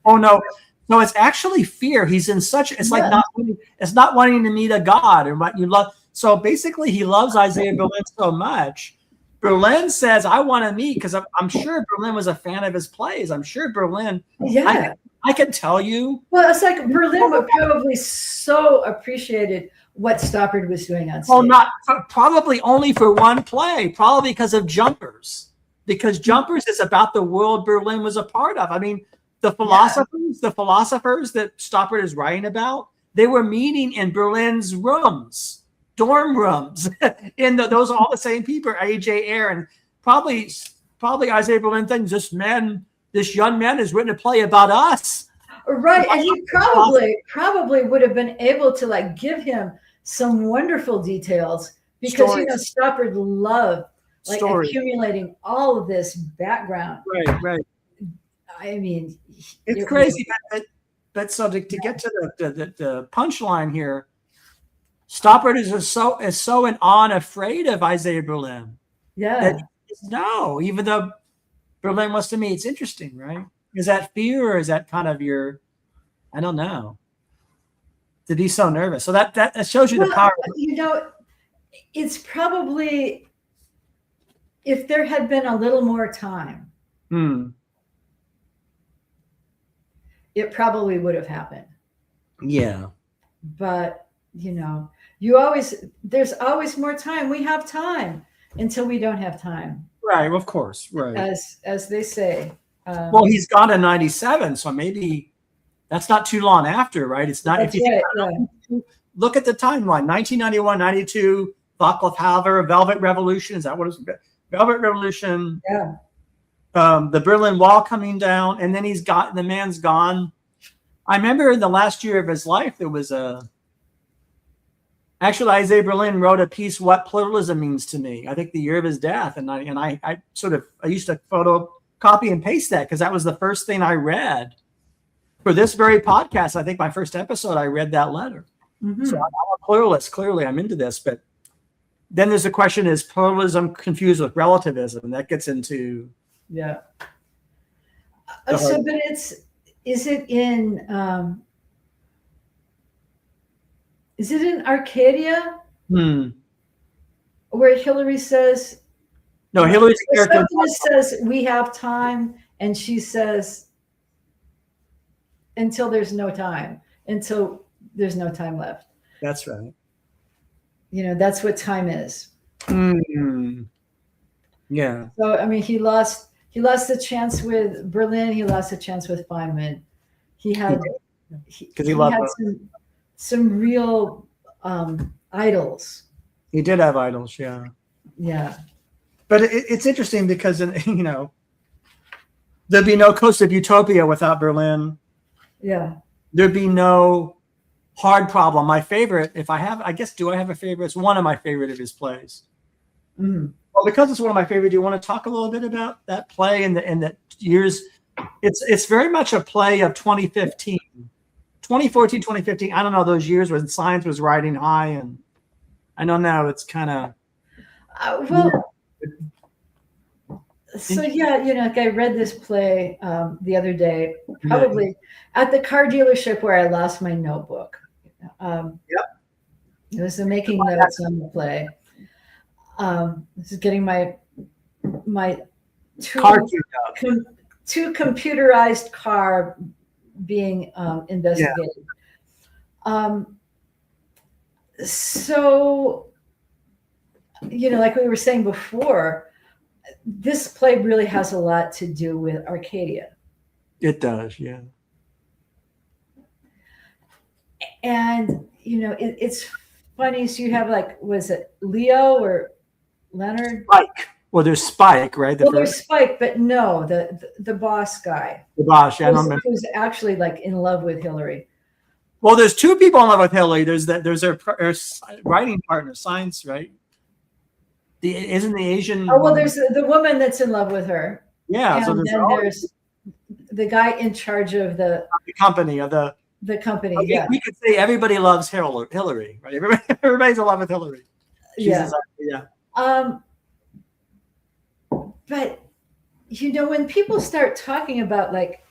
Oh no. No, it's actually fear. He's in such, it's like not wanting to meet a God or what you love. So basically he loves Isaiah Berlin so much. Berlin says, I want to meet, because I'm sure Berlin was a fan of his plays. I'm sure Berlin, I can tell you. Well, it's like Berlin would probably so appreciated what Stoppard was doing on stage. Well, not probably only for one play, probably because of Jumpers, because Jumpers is about the world Berlin was a part of. I mean, the philosophers that Stoppard is writing about, they were meeting in Berlin's rooms, dorm rooms, those are all the same people, A.J. Ayer, probably Isaiah Berlin thinks this young man has written a play about us. Right, and he probably would have been able to like give him some wonderful details, because Stoppard loved like accumulating all of this background. Right. I mean, it's crazy, but so to get to the punchline here, Stoppard is so in awe and afraid of Isaiah Berlin. Yeah. No, even though Berlin wants to meet, it's interesting, right? Is that fear, or is that kind of your, I don't know, to be so nervous? So that shows you the power. It's probably, if there had been a little more time, it probably would have happened. Yeah. But, there's always more time. We have time until we don't have time. Right, of course, right. As they say. Well, he's gone in 97, so maybe that's not too long after, right? It's not. Look at the timeline: 1991, 92, Václav Havel, Velvet Revolution. Is that what it is? Velvet Revolution. Yeah. The Berlin Wall coming down, and then the man's gone. I remember in the last year of his life, there was actually Isaiah Berlin wrote a piece, "What Pluralism Means to Me." I think the year of his death, and I used to copy and paste that, because that was the first thing I read for this very podcast. I think my first episode, I read that letter. So I'm a pluralist. Clearly, I'm into this. But then there's a question: is pluralism confused with relativism? And that gets into So, but is it in Arcadia where Hillary says? No, Hillary's character says we have time, and she says until there's no time left. That's right. That's what time is. Yeah. So I mean, he lost the chance with Berlin. He lost the chance with Feynman. He had some real idols. He did have idols. Yeah. Yeah. But it's interesting because, there'd be no Coast of Utopia without Berlin. Yeah. There'd be no Hard Problem. My favorite, do I have a favorite? It's one of my favorite of his plays. Well, because it's one of my favorite, do you want to talk a little bit about that play and the years? It's very much a play of 2015, 2014, 2015. I don't know, those years when science was riding high, and I know now it's kind of. So I read this play the other day, probably at the car dealership where I lost my notebook. It was making notes on the play. This is getting my two computerized car being investigated. So, like we were saying before, this play really has a lot to do with Arcadia. It does, yeah. And, it's funny. So you have was it Leo or Leonard? Spike. Well, there's Spike, right? There's Spike, but no, the boss guy. The boss, yeah. Who's actually in love with Hillary. Well, there's two people in love with Hillary. There's her writing partner, Science, right? Isn't the Asian? Oh, well, there's the woman that's in love with her. Yeah. And So then there's the guy in charge of the company of the company. Okay, Yeah. we could say everybody loves Hillary, right? Everybody's in love with Hillary. Yeah. Yeah. But when people start talking about like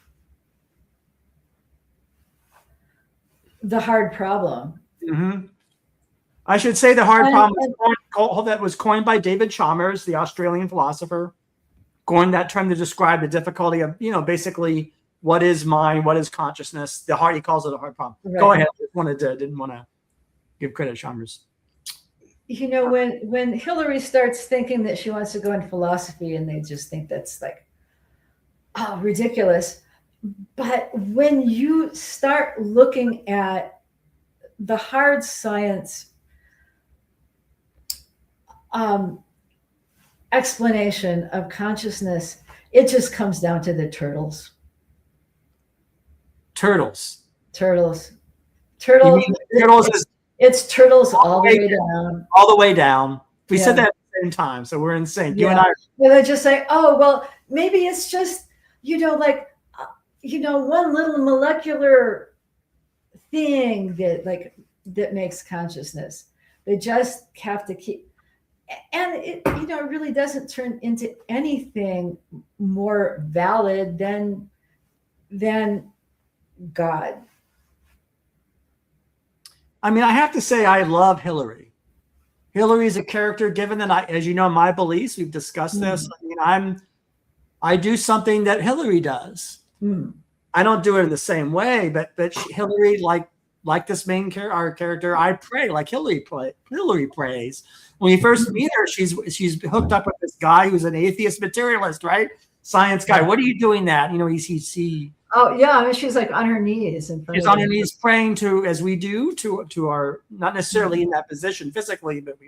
the hard problem. Mm-hmm. I should say the hard problem was coined by David Chalmers, the Australian philosopher, coined that term to describe the difficulty of, basically what is mind, what is consciousness. He calls it a hard problem. Right. Go ahead. Didn't want to give credit to Chalmers. When Hillary starts thinking that she wants to go into philosophy, and they just think that's like, oh, ridiculous. But when you start looking at the hard science explanation of consciousness, it just comes down to the turtles. Turtles. It's turtles all the way down. All the way down. We said that at the same time, so we're in sync. You and I. They're just like, oh, well, maybe it's just, one little molecular thing that makes consciousness. They just have to keep, and it really doesn't turn into anything more valid than God. I mean, I have to say, I love Hillary. Hillary is a character, given that as you know, my beliefs, we've discussed this. I mean, I do something that Hillary does. I don't do it in the same way, but Hillary, like this our character, I pray like Hillary prays. When you first meet her, she's hooked up with this guy who's an atheist materialist, right? Science guy. What are you doing that? Oh yeah, I mean, she's like on her knees in front. She's on her knees praying as we do to our, not necessarily in that position physically, but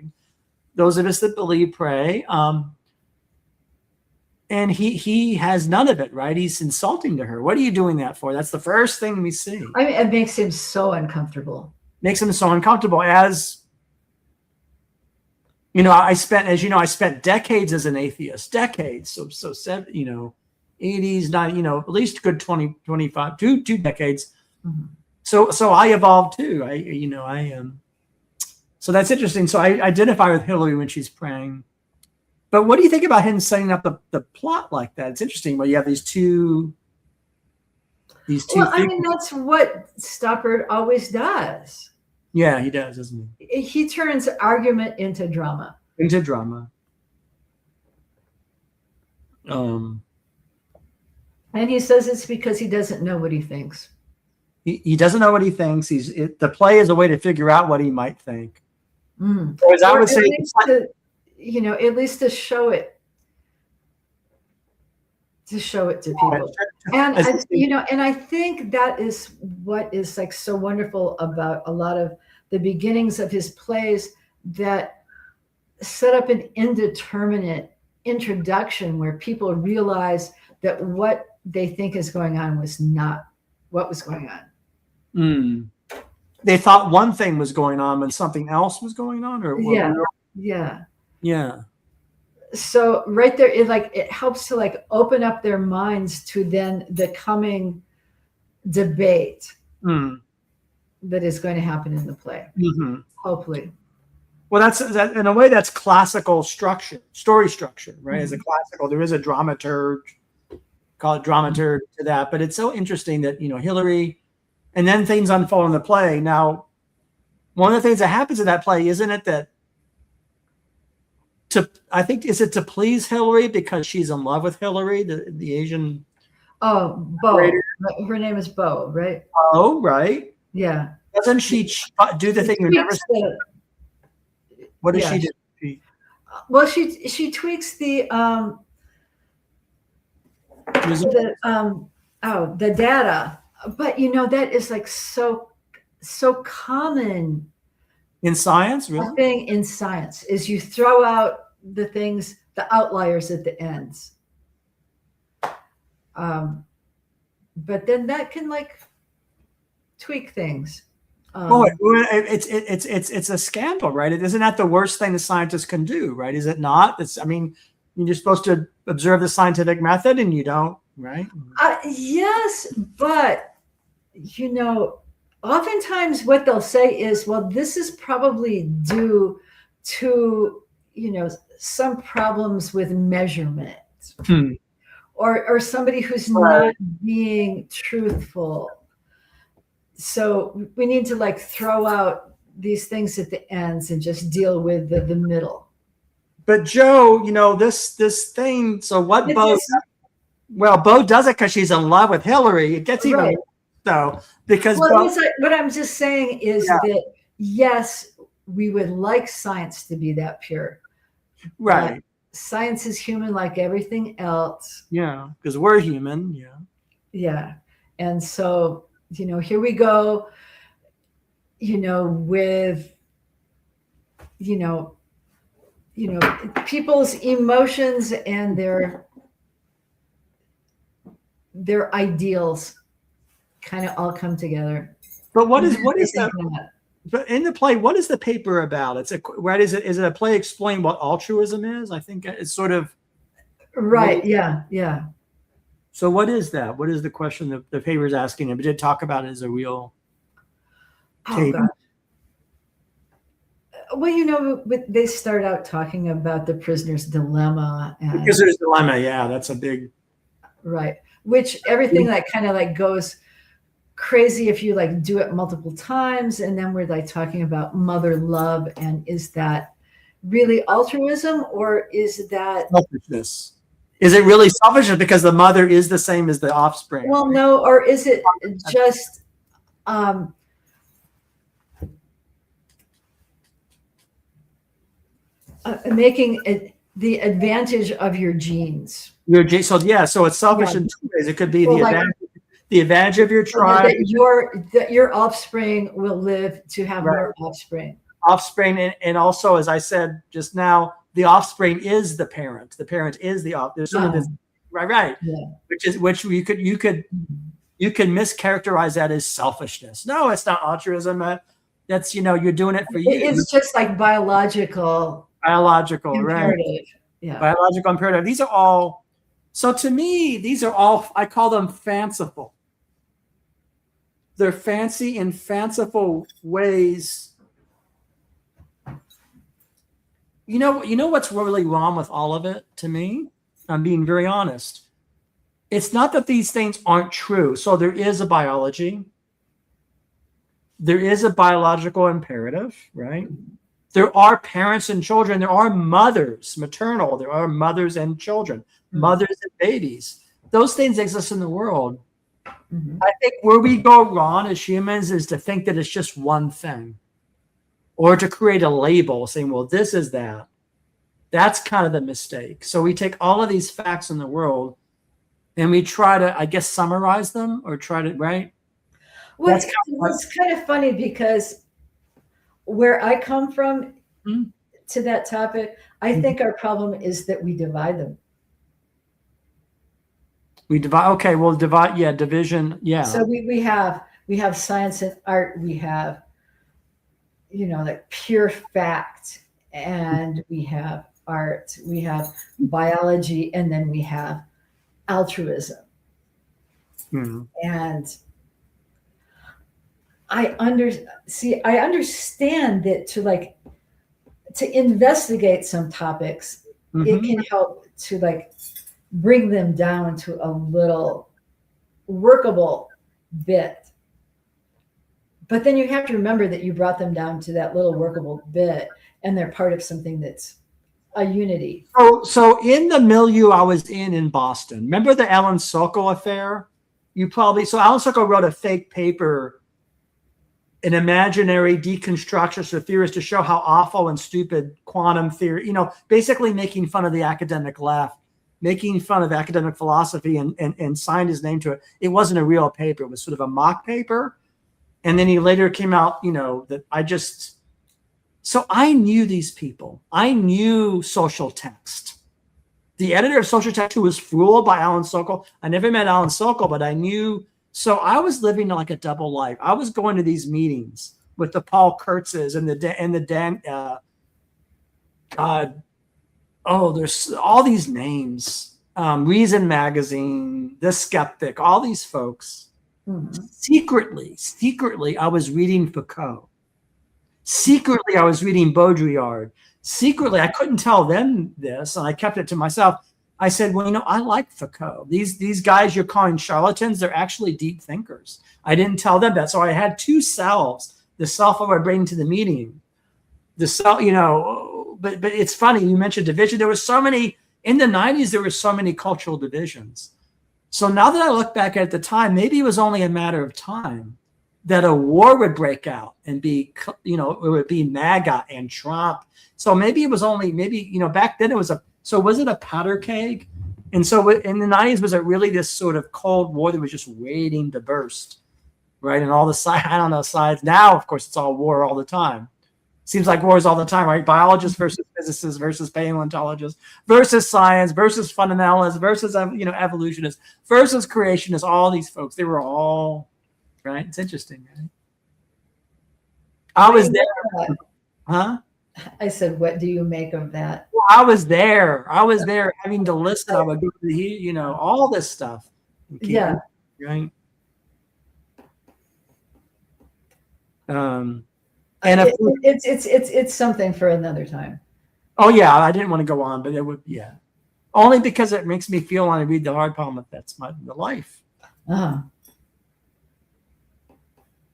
those of us that believe pray. And he has none of it, right? He's insulting to her. What are you doing that for? That's the first thing we see. I mean, it makes him so uncomfortable. Makes him so uncomfortable. As I spent decades as an atheist, decades. So 80s, 90s, at least a good 20, 25, two decades. Mm-hmm. So I evolved too. So that's interesting. So I identify with Hillary when she's praying. But what do you think about him setting up the plot like that? It's interesting. Well, you have these two. Well, I mean, that's what Stoppard always does. Yeah, he does, doesn't he? He turns argument into drama. And he says it's because he doesn't know what he thinks. He doesn't know what he thinks. The play is a way to figure out what he might think. Or as I would say, at least to show it to people. And and I think that is what is like so wonderful about a lot of the beginnings of his plays, that set up an indeterminate introduction where people realize that what they think is going on was not what was going on. They thought one thing was going on when something else was going on, or yeah. So right there, it helps to open up their minds to then the coming debate that is going to happen in the play. Hopefully. Well, that's in a way that's classical story structure, right? As a classical, there is a dramaturg, call it dramaturg to that, but it's so interesting that Hillary, and then things unfold in the play. Now, one of the things that happens in that play, isn't it that is it to please Hillary because she's in love with Hillary, the Asian? Oh, Bo. Her name is Bo, right? Oh, right. Yeah. Doesn't she do the thing you never said? What does she do? Well, she tweaks the data, but that is so common in science. Really, a thing in science is you throw out the outliers at the ends, but then that can tweak things. Well, it's a scandal, right? Isn't that the worst thing the scientists can do, right? Is it not? I mean, you're supposed to observe the scientific method, and you don't, right? Yes, but oftentimes what they'll say is, well, this is probably due to some problems with measurement, or somebody who's not being truthful. So we need to like throw out these things at the ends and just deal with the middle. But Joe, this thing. So what Bo? Well, Bo does it because she's in love with Hillary. It gets even so because. Well, what I'm just saying is that yes, we would like science to be that pure, right? Science is human, like everything else. Yeah, because we're human. Yeah. Yeah, and so. Here we go, with, people's emotions and their ideals kind of all come together. But what is that? But in the play, what is the paper about? Is it a play explaining what altruism is? I think it's sort of. Right. Yeah. So what is that? What is the question that the paper is asking? It did talk about it as a real tape. God. Well, they start out talking about the prisoner's dilemma. The prisoner's dilemma, yeah, that's a big. Right. Which everything kind of goes crazy if you do it multiple times. And then we're talking about mother love. And is that really altruism, or is that selfishness? Is it really selfish because the mother is the same as the offspring? Well, no, or is it just making the advantage of your genes? So it's selfish in two ways. It could be the advantage of your tribe. That your offspring will live to have more offspring. And also, as I said just now, the offspring is the parent. The parent is the offspring. There's sort of this, right. Yeah. Which you could mischaracterize that as selfishness. No, it's not altruism. That's you're doing it for you. It's just biological, imperative. Right? Yeah, biological imperative. These are all. So to me, these are all. I call them fanciful. They're fancy in fanciful ways. You know what's really wrong with all of it to me? I'm being very honest. It's not that these things aren't true. So there is a biology. There is a biological imperative, right? There are parents and children. There are mothers, maternal. There are mothers and children, mothers and babies. Those things exist in the world. Mm-hmm. I think where we go wrong as humans is to think that it's just one thing. Or to create a label saying, well, this is that. That's kind of the mistake. So we take all of these facts in the world and we try to, I guess, summarize them or try to, right? Well, it's kind of funny because where I come from to that topic, I think our problem is that we divide them. We divide. Okay, well, divide. Yeah, division. Yeah. So we have science and art. We have pure fact, and we have art, we have biology, and then we have altruism. And I understand that to investigate some topics, it can help to bring them down to a little workable bit. But then you have to remember that you brought them down to that little workable bit, and they're part of something that's a unity. So in the milieu I was in Boston, remember the Alan Sokal affair? So Alan Sokal wrote a fake paper, an imaginary deconstructionist or theorist, to show how awful and stupid quantum theory, basically making fun of the academic left, making fun of academic philosophy, and signed his name to it. It wasn't a real paper. It was sort of a mock paper. And then he later came out, so I knew these people. I knew Social Text. The editor of Social Text, who was fooled by Alan Sokal. I never met Alan Sokal, but I knew. So I was living like a double life. I was going to these meetings with the Paul Kurtzes and the Dan. God, oh, there's all these names. Reason Magazine, The Skeptic, all these folks. Mm-hmm. Secretly, I was reading Foucault. Secretly, I was reading Baudrillard. Secretly, I couldn't tell them this, and I kept it to myself. I said, well, I like Foucault. These guys you're calling charlatans, they're actually deep thinkers. I didn't tell them that. So I had two selves, the self I would bring to the meeting, the self, but it's funny, you mentioned division. There was so many, in the 90s, there were so many cultural divisions. So now that I look back at the time, maybe it was only a matter of time that a war would break out and be, it would be MAGA and Trump. So maybe it was only, back then it was was it a powder keg? And so in the 90s, was it really this sort of Cold War that was just waiting to burst, right? And all the sides. Now, of course, it's all war all the time. Seems like wars all the time, right? Biologists versus physicists versus paleontologists versus science versus fundamentalists versus, evolutionists versus creationists, all these folks, they were all, right? It's interesting, right? I was there. Huh? I said, what do you make of that? Well, I was there having to listen. I would go to all this stuff. Yeah. Right. And it's something for another time. Oh yeah, I didn't want to go on, but it would, yeah. Only because it makes me feel when I read the hard poem that's the life. Uh-huh.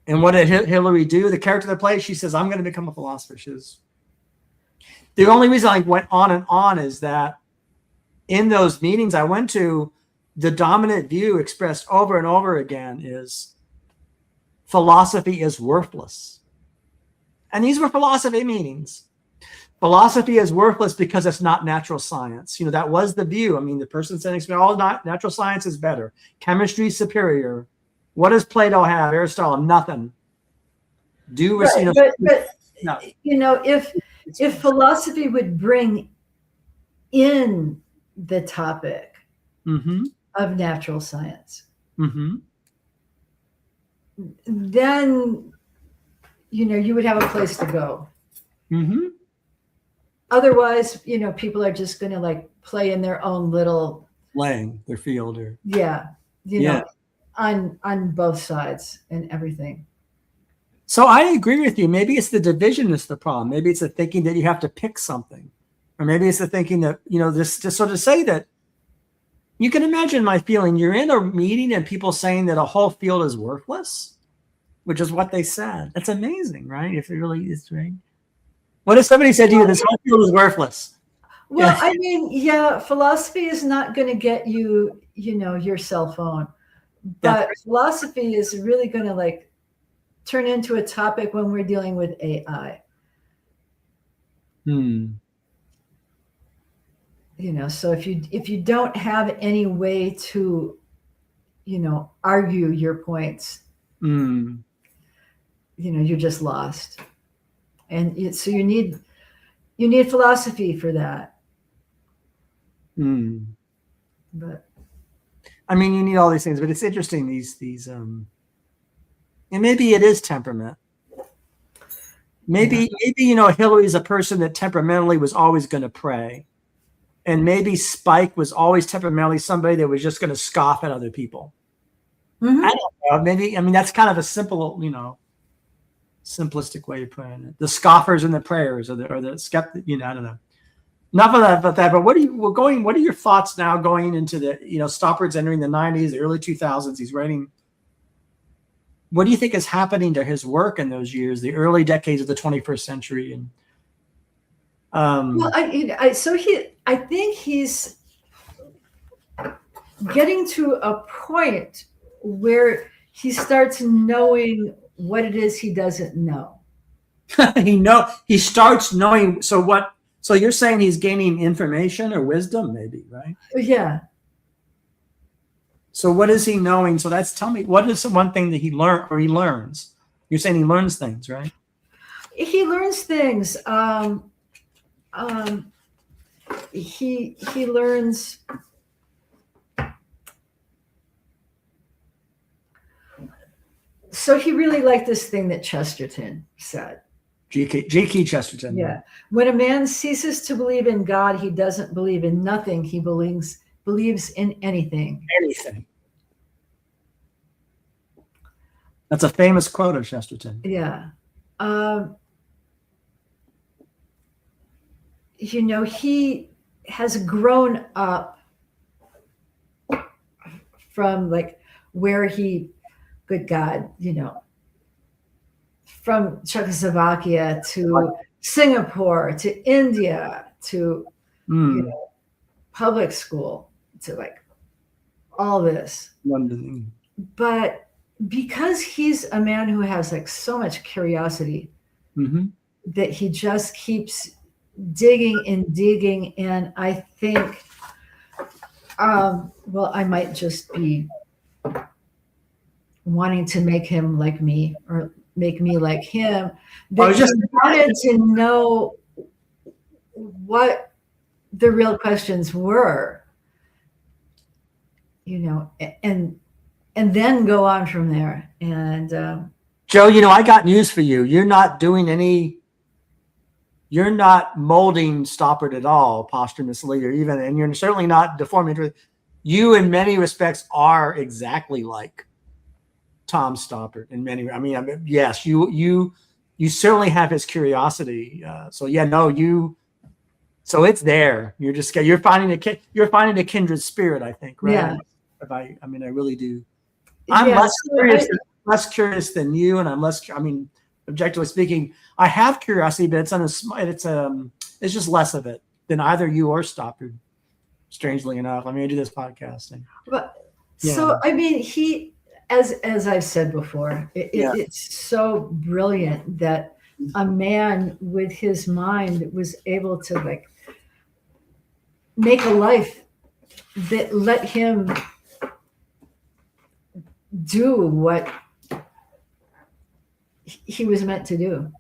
And what did Hillary do? The character that plays, she says, "I'm going to become a philosopher." The only reason I went on and on is that in those meetings I went to, the dominant view expressed over and over again is philosophy is worthless. And these were philosophy meetings. Philosophy is worthless because it's not natural science. That was the view. I mean, the person saying all natural science is better. Chemistry is superior. What does Plato have? Aristotle, nothing. If philosophy would bring in the topic of natural science, then you would have a place to go. Otherwise, people are just going to play in their own little playing their field, or on both sides and everything. So I agree with you. Maybe it's the division that's the problem. Maybe it's the thinking that you have to pick something, or maybe it's the thinking that this to sort of say that. You can imagine my feeling. You're in a meeting and people saying that a whole field is worthless, which is what they said. That's amazing, right? If it really is, right? What if somebody said to you, this whole field is worthless? Well, I mean, philosophy is not going to get you, your cell phone, but philosophy is really going to turn into a topic when we're dealing with AI. So if you don't have any way to, argue your points, you're just lost. And so you need philosophy for that. But I mean, you need all these things, but it's interesting, these and maybe it is temperament. Maybe Hillary's a person that temperamentally was always going to pray. And maybe Spike was always temperamentally somebody that was just going to scoff at other people. I don't know. Maybe, that's kind of a simple, simplistic way of putting it. The scoffers and the prayers, or the skeptic, I don't know. Enough of that about that. But what are your thoughts now going into the, Stoppard's entering the 90s, the early 2000s. He's writing. What do you think is happening to his work in those years, the early decades of the 21st century? And I think he's getting to a point where he starts knowing what it is he doesn't know. He starts knowing. So you're saying he's gaining information or wisdom, maybe, right? Yeah. So what is he knowing? So tell me, what is the one thing that he learns? You're saying he learns things, right? He learns things. He learns. So he really liked this thing that Chesterton said. G.K. Chesterton. Yeah. When a man ceases to believe in God, he doesn't believe in nothing. He believes in anything. Anything. That's a famous quote of Chesterton. Yeah. You know, he has grown up from like where he, good God, you know, from Czechoslovakia to Singapore to India to you know, public school to like all this. London. But because he's a man who has like so much curiosity that he just keeps digging and digging, and I think well, I might just be wanting to make him like me or make me like him. That I just wanted to know what the real questions were, you know, and then go on from there. And Joe, you know, I got news for you. You're not molding Stoppard at all posthumously, or even, and you're certainly not deforming it. You, in many respects, are exactly like Tom Stoppard in many. I mean, yes, you certainly have his curiosity. So yeah, no, so it's there. You're finding a kindred spirit, I think, right? Yeah. I really do. I'm less curious than you, and I'm less. I mean, objectively speaking, I have curiosity, but it's just less of it than either you or Stoppard. Strangely enough, I mean, I do this podcasting. But so I mean, he, as I've said before, it's so brilliant that a man with his mind was able to like make a life that let him do what he was meant to do.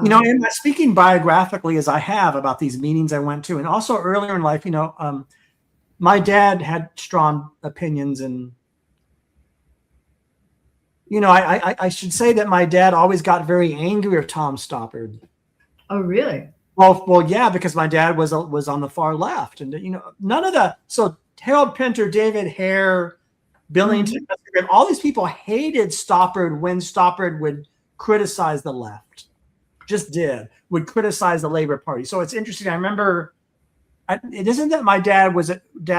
You know, and speaking biographically as I have about these meetings I went to, and also earlier in life, you know, my dad had strong opinions, and you know, I should say that my dad always got very angry with Tom Stoppard. Oh, really? Well, yeah, because my dad was on the far left, and you know, so Harold Pinter, David Hare, Billington, all these people hated Stoppard when Stoppard would criticize the left. Would criticize the Labor Party. So it's interesting. I remember, it isn't that my dad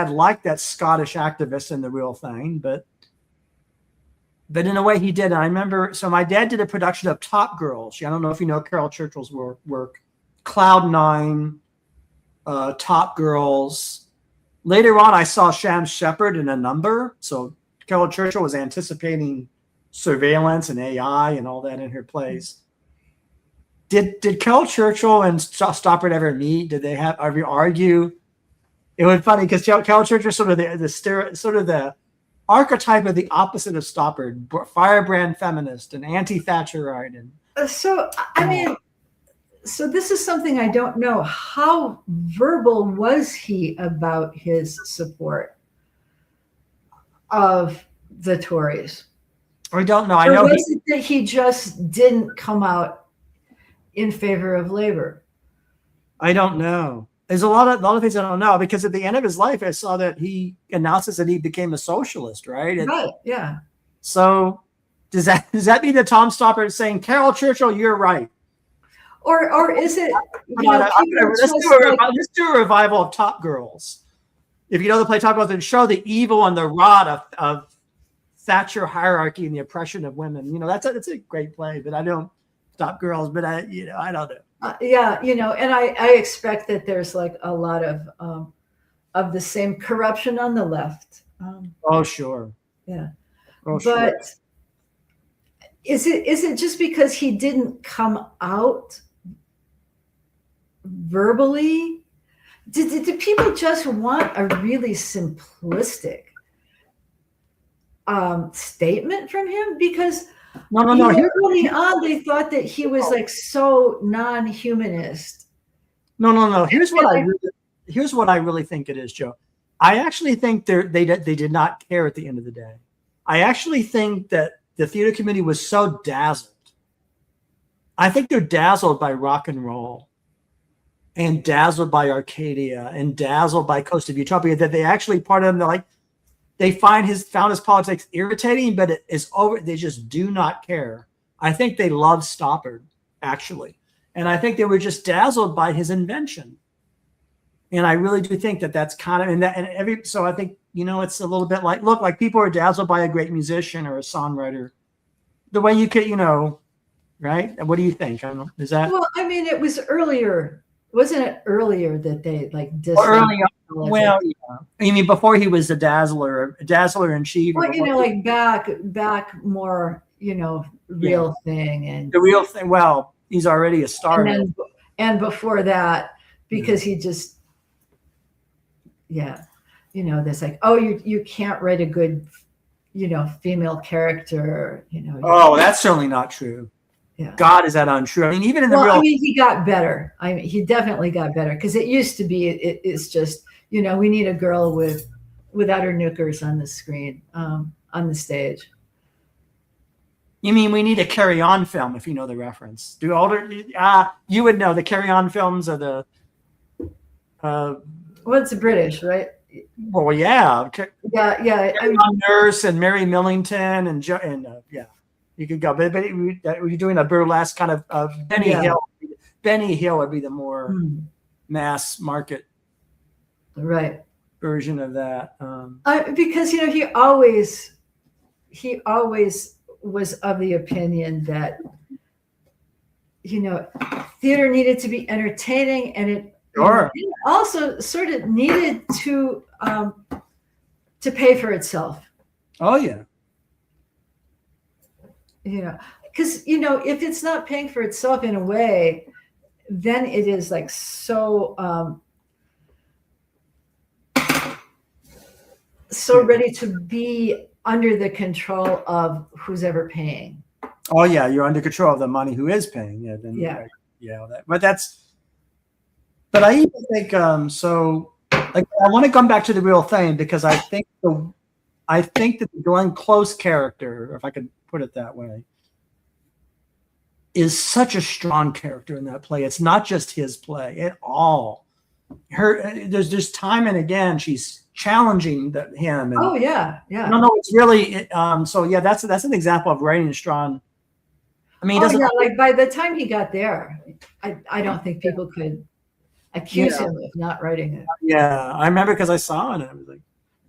liked that Scottish activist in The Real Thing, but in a way he did. And I remember, so my dad did a production of Top Girls. I don't know if you know Carol Churchill's work. Cloud Nine, Top Girls. Later on, I saw Sham Shepherd in A Number. So Carol Churchill was anticipating surveillance and AI and all that in her plays. Did Carol Churchill and Stoppard ever meet? Did they ever argue? It was funny because Carol Churchill is sort of the archetype of the opposite of Stoppard, firebrand feminist and anti-Thatcherite. And so I mean, so this is something I don't know. How verbal was he about his support of the Tories? I don't know. I know. Was it that he just didn't come out in favor of labor? I don't know. There's a lot of things I don't know, because at the end of his life, I saw that he announces that he became a socialist, right? Right. Yeah. So does that mean that Tom Stoppard is saying, Carol Churchill, you're right? Or is it? Let's do a revival of Top Girls. If you know the play Top Girls, and show the evil and the rot of Thatcher hierarchy and the oppression of women. You know, that's a great play, but I don't. Top Girls, but I don't know. Yeah, you know, and I expect that there's like a lot of the same corruption on the left. Oh, sure. Yeah. Oh, but sure. Is it just because he didn't come out verbally? Did people just want a really simplistic statement from him? Because no. Early on, they thought that he was like so non-humanist. No. Here's what I really think it is, Joe. I actually think they did not care at the end of the day. I actually think that the theater community was so dazzled. I think they're dazzled by rock and roll and dazzled by Arcadia and dazzled by Coast of Utopia that they actually, part of them, they're like, they found his politics irritating, but it is over. They just do not care. I think they love Stoppard, actually. And I think they were just dazzled by his invention. And I really do think that that's kind of, so I think, it's a little bit like people are dazzled by a great musician or a songwriter. The way you could, right? What do you think? I don't know. Is that? Well, I mean, it was earlier. Wasn't it earlier that they earlier? Well, yeah. You mean before he was a dazzler and Cheever? Well, back more, real thing and the real thing. Well, he's already a star. And before that, because he just, this like, oh, you can't write a good, female character, Oh, that's certainly not true. Yeah. God, is that untrue? I mean, even in the real. I mean, he got better. I mean, he definitely got better because it used to be. It's just we need a girl without her knickers on the screen, on the stage. You mean we need a Carry On film? If you know the reference, you would know the Carry On films are the. Well, it's British, right? Well, yeah. Yeah. Carry On Nurse and Mary Millington and yeah. You could go, but you're doing a burlesque kind of Benny Hill. Benny Hill would be the more mass market, right, version of that. Because he always was of the opinion that theater needed to be entertaining, and it also sort of needed to pay for itself. Oh yeah. Because if it's not paying for itself in a way, then it is like so ready to be under the control of who's ever paying. Oh yeah, you're under control of the money who is paying. Yeah, then but I even think so. Like, I want to come back to the real thing because I think that the Glenn Close character, if I could put it that way, is such a strong character in that play. It's not just his play at all. There's time and again she's challenging him. And, No, it's really so yeah. That's an example of writing strong. I mean, like by the time he got there, I don't think people could accuse him of not writing it. Yeah, I remember because I saw it and I was like,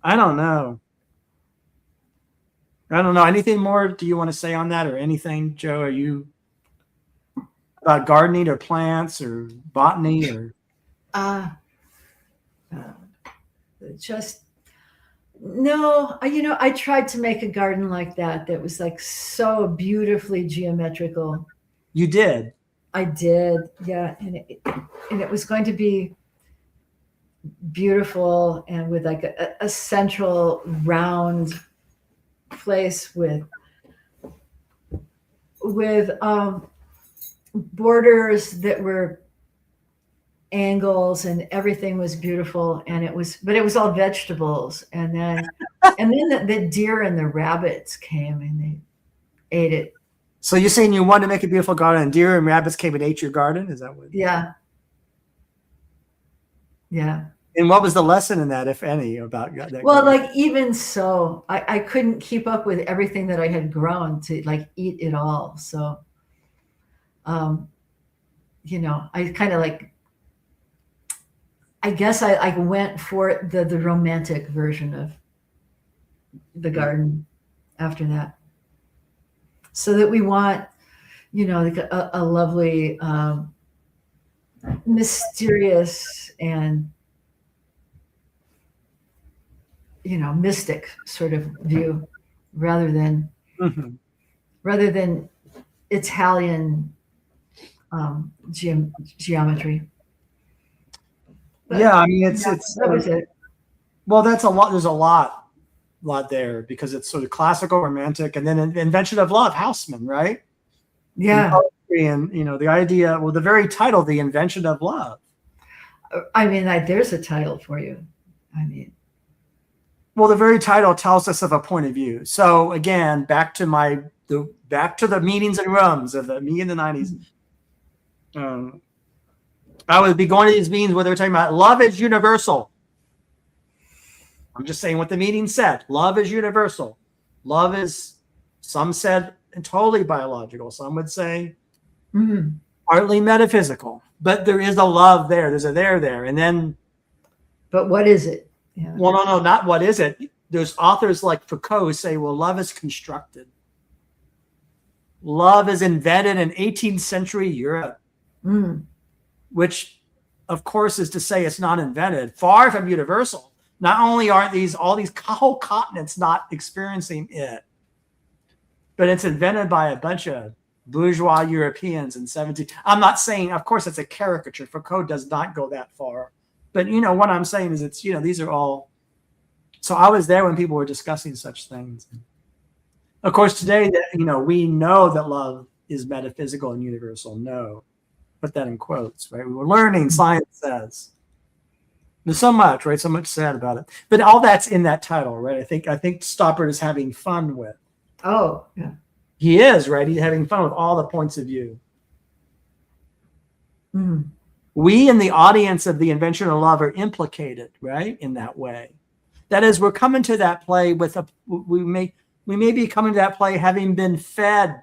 I don't know. Anything more do you want to say on that or anything, Joe? Are you about gardening or plants or botany or? Just no. I tried to make a garden like that was like so beautifully geometrical. You did. I did, yeah, and it was going to be beautiful and with like a central round place with borders that were angles and everything was beautiful but it was all vegetables and then the deer and the rabbits came and they ate it. So you're saying you wanted to make a beautiful garden and deer and rabbits came and ate your garden? Is that what? Yeah. And what was the lesson in that, if any, about that? Well, like even so, I couldn't keep up with everything that I had grown to like eat it all. So, I kind of like, I guess I went for the romantic version of the garden after that. So that we want, like a lovely, mysterious and mystic sort of view rather than Italian geometry. But, yeah, I mean that was it. Well, that's a lot. There's a lot there because it's sort of classical, romantic, and then invention of love, Houseman, right? Yeah, and the idea. Well, the very title, the invention of love. I mean, there's a title for you. I mean, Well, the very title tells us of a point of view. So again, back to the meetings and rooms of me in the 90s. I would be going to these meetings where they were talking about love is universal. I'm just saying what the meeting said. Love is universal. Love is, some said, totally biological. Some would say partly metaphysical. But there is a love there. There's a there. And then. But what is it? Yeah. Well, no, not what is it. There's authors like Foucault who say, well, love is constructed. Love is invented in 18th century Europe, which, of course, is to say it's not invented. Far from universal. Not only aren't all these whole continents not experiencing it, but it's invented by a bunch of bourgeois Europeans in 17. I'm not saying, of course, it's a caricature. Foucault does not go that far. But, what I'm saying is it's, these are all. So I was there when people were discussing such things. Of course, today, we know that love is metaphysical and universal. No. Put that in quotes, right? We were learning, science says. There's so much, right? So much said about it. But all that's in that title, right? I think Stoppard is having fun with. Oh, yeah. He is, right? He's having fun with all the points of view. We in the audience of The Invention of Love are implicated, right? In that way. That is, we're coming to that play with we may be coming to that play having been fed,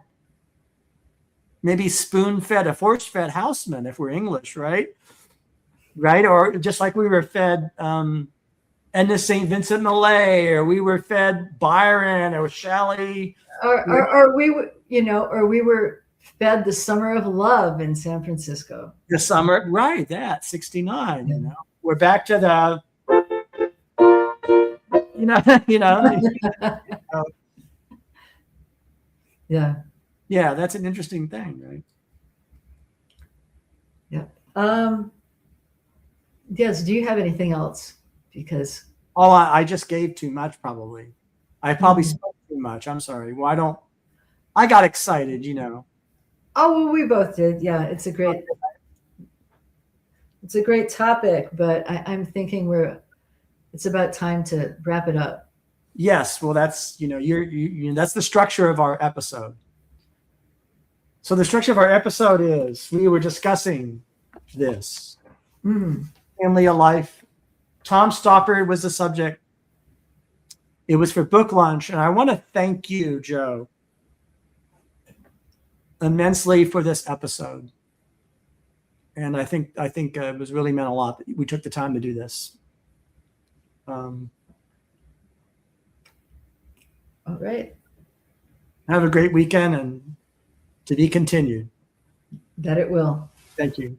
maybe spoon-fed, a force-fed houseman, if we're English, right? Right? Or just like we were fed Edna St. Vincent Millay, or we were fed Byron or Shelley. Or we were fed The Summer of Love in San Francisco. The summer, right, that, 69, We're back to the, Yeah. Yeah, that's an interesting thing, right? Yeah. Yes, do you have anything else? Because I just gave too much, probably. I probably spoke too much. I'm sorry. I got excited, Oh, well, we both did. Yeah, it's a great topic, but I'm thinking it's about time to wrap it up. Yes, well, that's that's the structure of our episode. So the structure of our episode is we were discussing this family of life. Tom Stoppard was the subject. It was for Book Lunch, and I want to thank you, Joe, immensely for this episode. And I think it was really meant a lot that we took the time to do this. All right. Have a great weekend, and to be continued. That it will. Thank you.